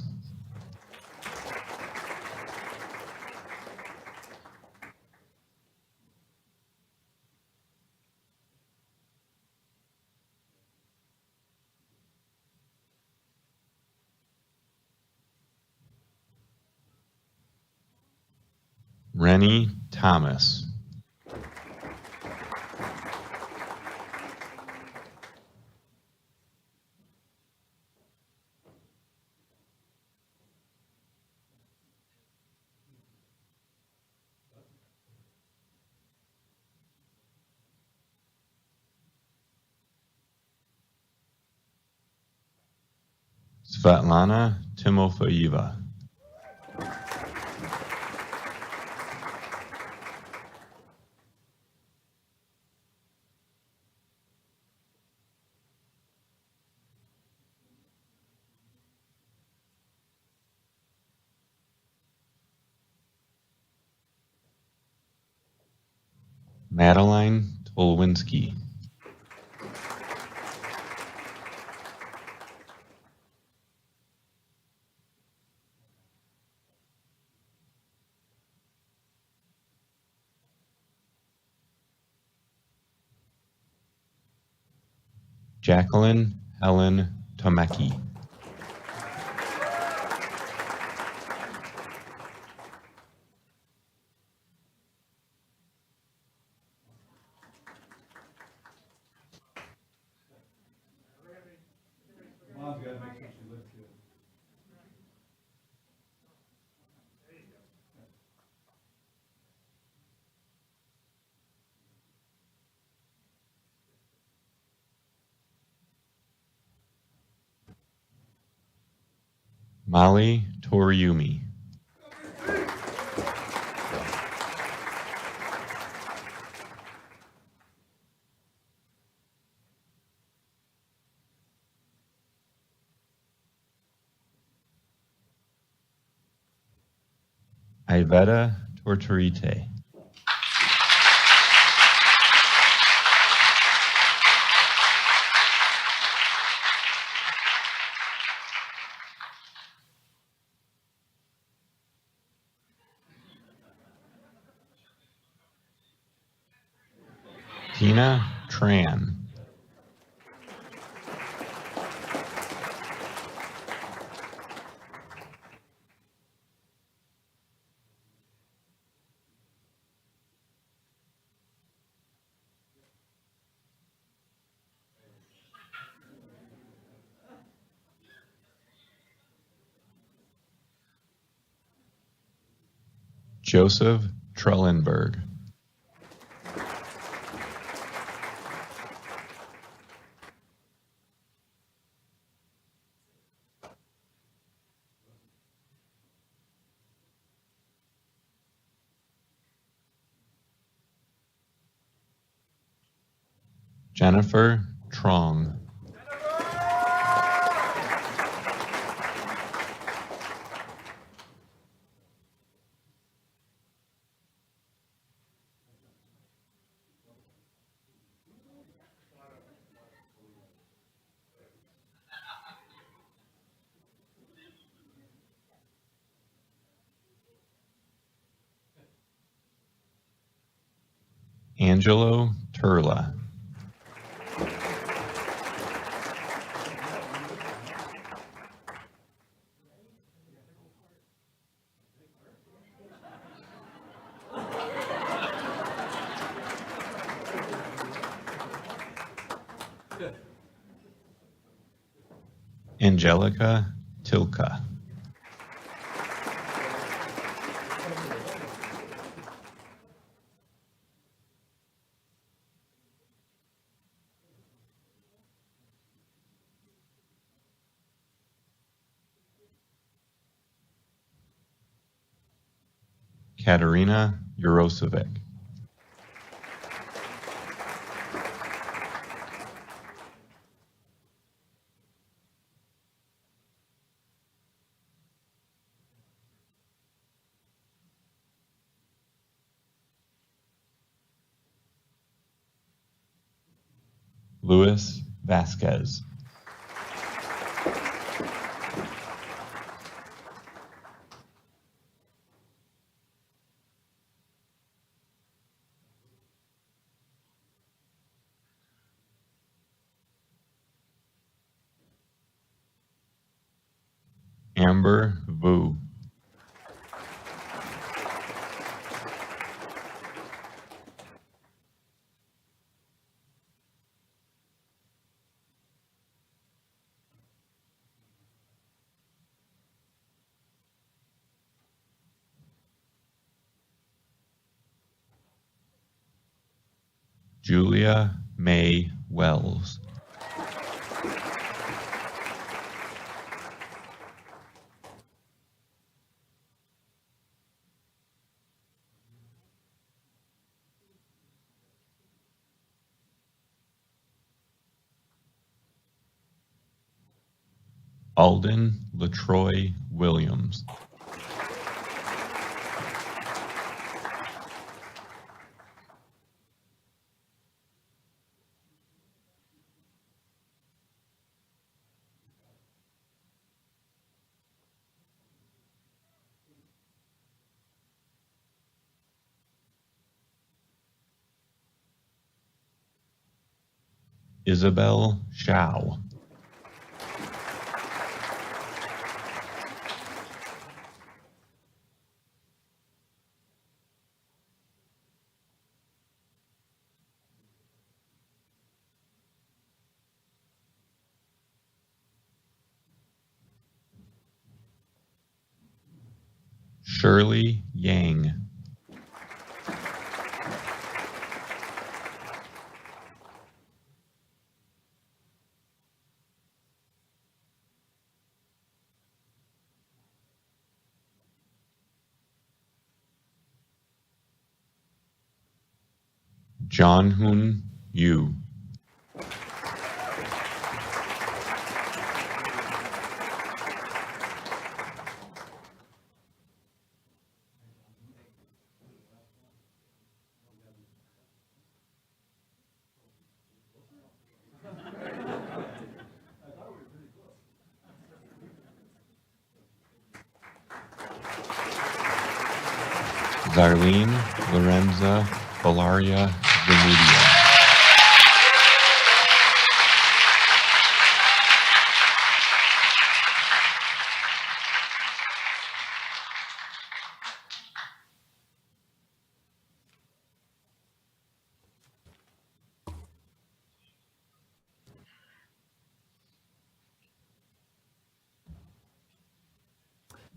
Rennie Thomas. Svetlana Timofeyeva. Madeline Tolwinski. Jacqueline Helen Tomecki. Mom's got to make sure she looks good. Molly Toriumi. Iveta Tortorite. Tina Tran. Joseph Trellenberg. Jennifer Trong. Angelo Turla. Angelica Tilka. Katerina Jurosevic. Luis Vasquez. Amber Vu. Julia May Wells. Alden LaTroy Williams. Isabel Shao. Shirley Yang. John Hoon Yu. Zarlene Lorenza Valaria Venudia.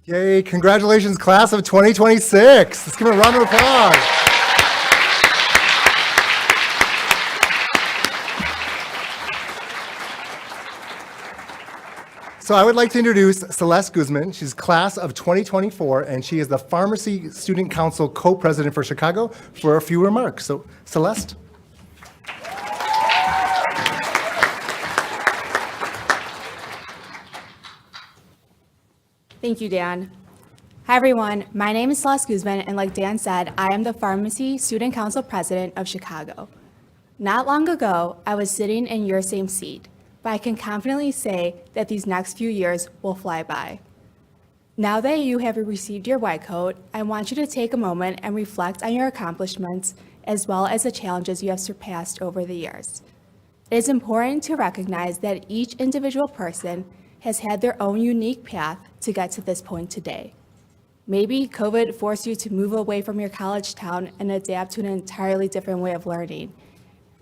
Yay, congratulations, class of 2026. Let's give them a round of applause. So I would like to introduce Celeste Guzman. She's class of 2024, and she is the Pharmacy Student Council co-president for Chicago for a few remarks. So Celeste? Thank you, Dan. Hi, everyone. My name is Celeste Guzman, and like Dan said, I am the Pharmacy Student Council President of Chicago. Not long ago, I was sitting in your same seat, but I can confidently say that these next few years will fly by. Now that you have received your white coat, I want you to take a moment and reflect on your accomplishments as well as the challenges you have surpassed over the years. It is important to recognize that each individual person has had their own unique path to get to this point today. Maybe COVID forced you to move away from your college town and adapt to an entirely different way of learning.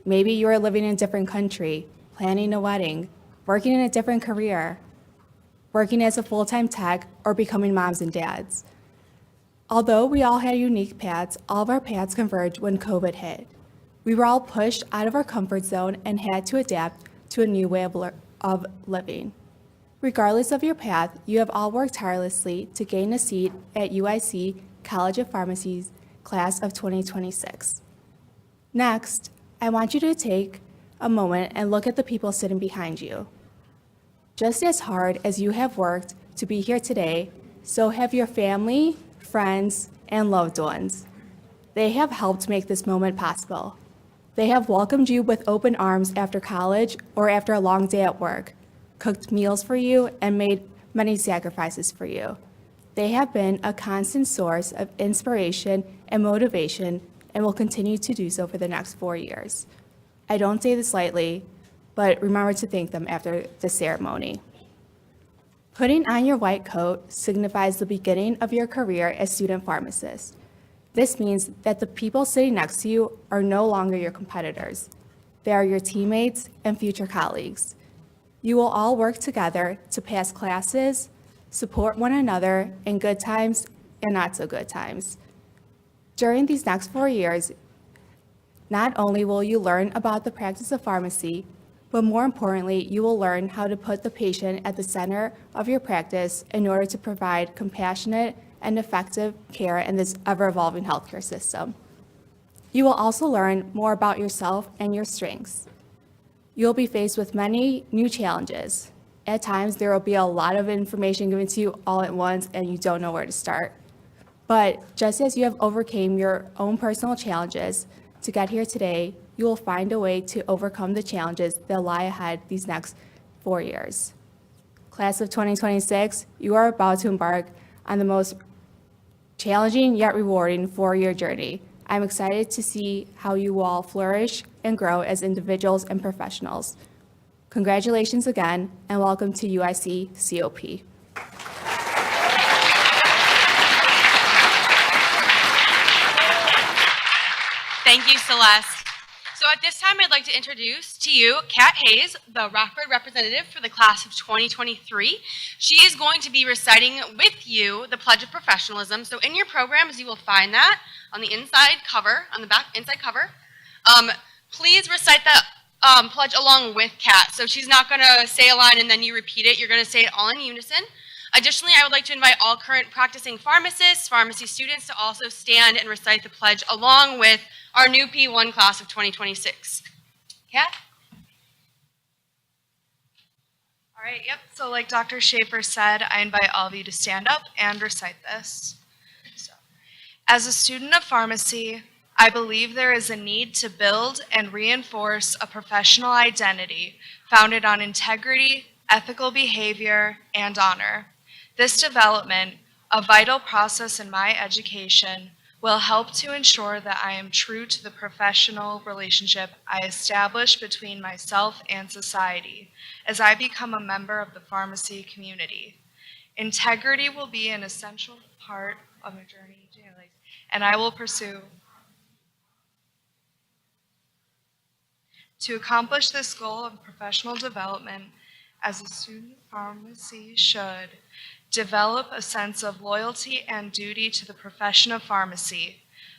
Maybe you are living in a different country, planning a wedding, working in a different career, working as a full-time tech, or becoming moms and dads. Although we all had unique paths, all of our paths converged when COVID hit. We were all pushed out of our comfort zone and had to adapt to a new way of living. Regardless of your path, you have all worked tirelessly to gain a seat at UIC College of Pharmacy's class of 2026. Next, I want you to take a moment and look at the people sitting behind you. Just as hard as you have worked to be here today, so have your family, friends, and loved ones. They have helped make this moment possible. They have welcomed you with open arms after college or after a long day at work, cooked meals for you, and made many sacrifices for you. They have been a constant source of inspiration and motivation and will continue to do so for the next 4 years. I don't say this lightly, but remember to thank them after the ceremony. Putting on your white coat signifies the beginning of your career as student pharmacist. This means that the people sitting next to you are no longer your competitors. They are your teammates and future colleagues. You will all work together to pass classes, support one another in good times and not so good times. During these next 4 years, not only will you learn about the practice of pharmacy, but more importantly, you will learn how to put the patient at the center of your practice in order to provide compassionate and effective care in this ever-evolving healthcare system. You will also learn more about yourself and your strengths. You'll be faced with many new challenges. At times, there will be a lot of information given to you all at once, and you don't know where to start. But just as you have overcame your own personal challenges to get here today, you will find a way to overcome the challenges that lie ahead these next 4 years. Class of 2026, you are about to embark on the most challenging yet rewarding 4-year journey. I'm excited to see how you will all flourish and grow as individuals and professionals. Congratulations again, and welcome to UIC COP. Thank you, Celeste. So at this time, I'd like to introduce to you Kat Hayes, the Rockford representative for the class of 2023. She is going to be reciting with you the Pledge of Professionalism. So in your programs, you will find that on the inside cover, on the back inside cover. Please recite that pledge along with Kat. So she's not going to say a line and then you repeat it. You're going to say it all in unison. Additionally, I would like to invite all current practicing pharmacists, pharmacy students to also stand and recite the pledge along with our new P1 class of 2026. Kat? All right, yep. So like Dr. Schaefer said, I invite all of you to stand up and recite this. So, as a student of pharmacy, I believe there is a need to build and reinforce a professional identity founded on integrity, ethical behavior, and honor. This development, a vital process in my education, will help to ensure that I am true to the professional relationship I establish between myself and society as I become a member of the pharmacy community. Integrity will be an essential part of my journey, and I will pursue. To accomplish this goal of professional development, as a student of pharmacy should develop a sense of loyalty and duty to the profession of pharmacy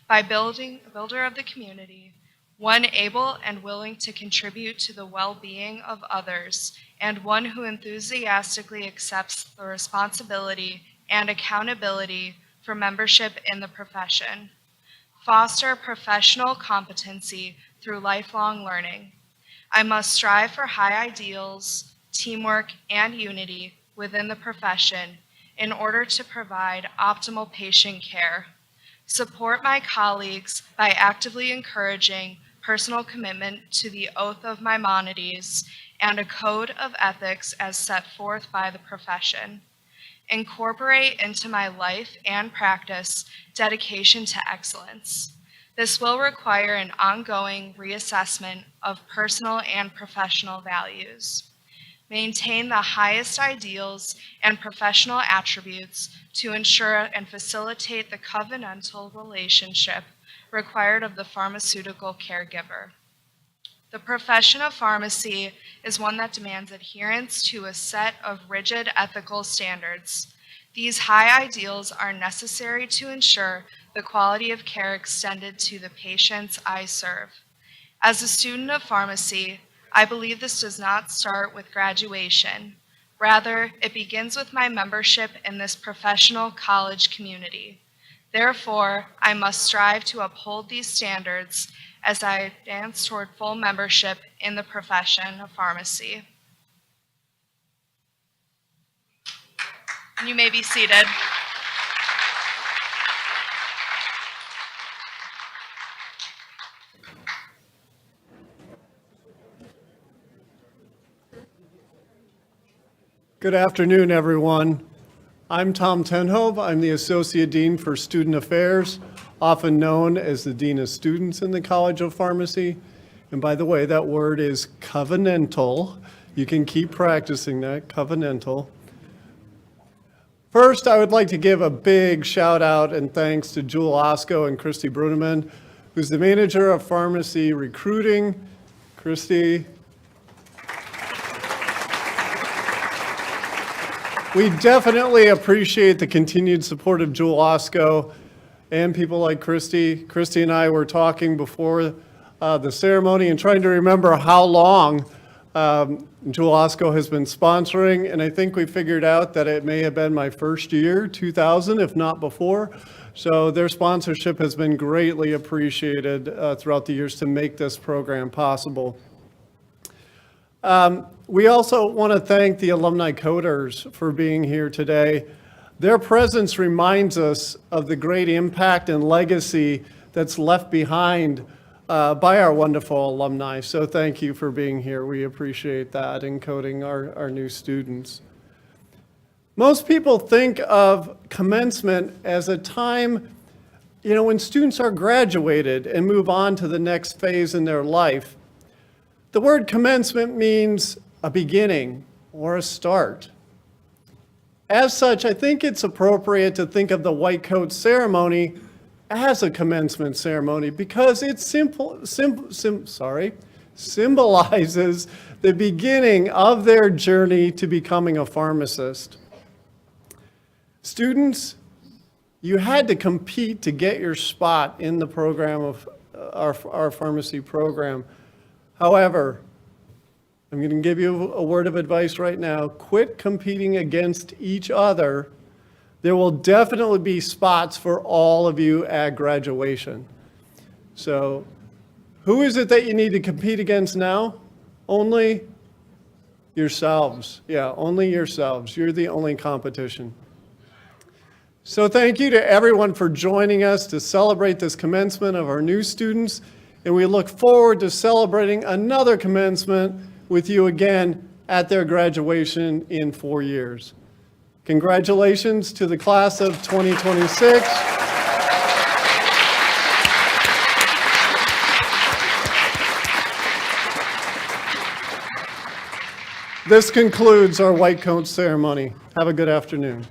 by building a builder of the community, one able and willing to contribute to the well-being of others, and one who enthusiastically accepts the responsibility and accountability for membership in the profession. Foster professional competency through lifelong learning. I must strive for high ideals, teamwork, and unity within the profession in order to provide optimal patient care. Support my colleagues by actively encouraging personal commitment to the oath of Maimonides and a code of ethics as set forth by the profession. Incorporate into my life and practice dedication to excellence. This will require an ongoing reassessment of personal and professional values. Maintain the highest ideals and professional attributes to ensure and facilitate the covenantal relationship required of the pharmaceutical caregiver. The profession of pharmacy is one that demands adherence to a set of rigid ethical standards. These high ideals are necessary to ensure the quality of care extended to the patients I serve. As a student of pharmacy, I believe this does not start with graduation. Rather, it begins with my membership in this professional college community. Therefore, I must strive to uphold these standards as I advance toward full membership in the profession of pharmacy. And you may be seated. Good afternoon, everyone. I'm Tom Tenhove. I'm the Associate Dean for Student Affairs, often known as the Dean of Students in the College of Pharmacy. And by the way, that word is covenantal. You can keep practicing that, covenantal. First, I would like to give a big shout out and thanks to Jewel Osco and Christy Bruneman, who's the manager of pharmacy recruiting. Christy. We definitely appreciate the continued support of Jewel Osco and people like Christy. Christy and I were talking before the ceremony and trying to remember how long Jewel Osco has been sponsoring, and I think we figured out that it may have been my first year, 2000, if not before. So their sponsorship has been greatly appreciated throughout the years to make this program possible. We also want to thank the alumni coders for being here today. Their presence reminds us of the great impact and legacy that's left behind by our wonderful alumni. So thank you for being here. We appreciate that in coding our new students. Most people think of commencement as a time, when students are graduated and move on to the next phase in their life. The word commencement means a beginning or a start. As such, I think it's appropriate to think of the white coat ceremony as a commencement ceremony because it symbolizes the beginning of their journey to becoming a pharmacist. Students, you had to compete to get your spot in the program of our pharmacy program. However, I'm going to give you a word of advice right now. Quit competing against each other. There will definitely be spots for all of you at graduation. So, who is it that you need to compete against now? Only yourselves. Yeah, only yourselves. You're the only competition. So thank you to everyone for joining us to celebrate this commencement of our new students, and we look forward to celebrating another commencement with you again at their graduation in 4 years. Congratulations to the class of 2026. This concludes our white coat ceremony. Have a good afternoon.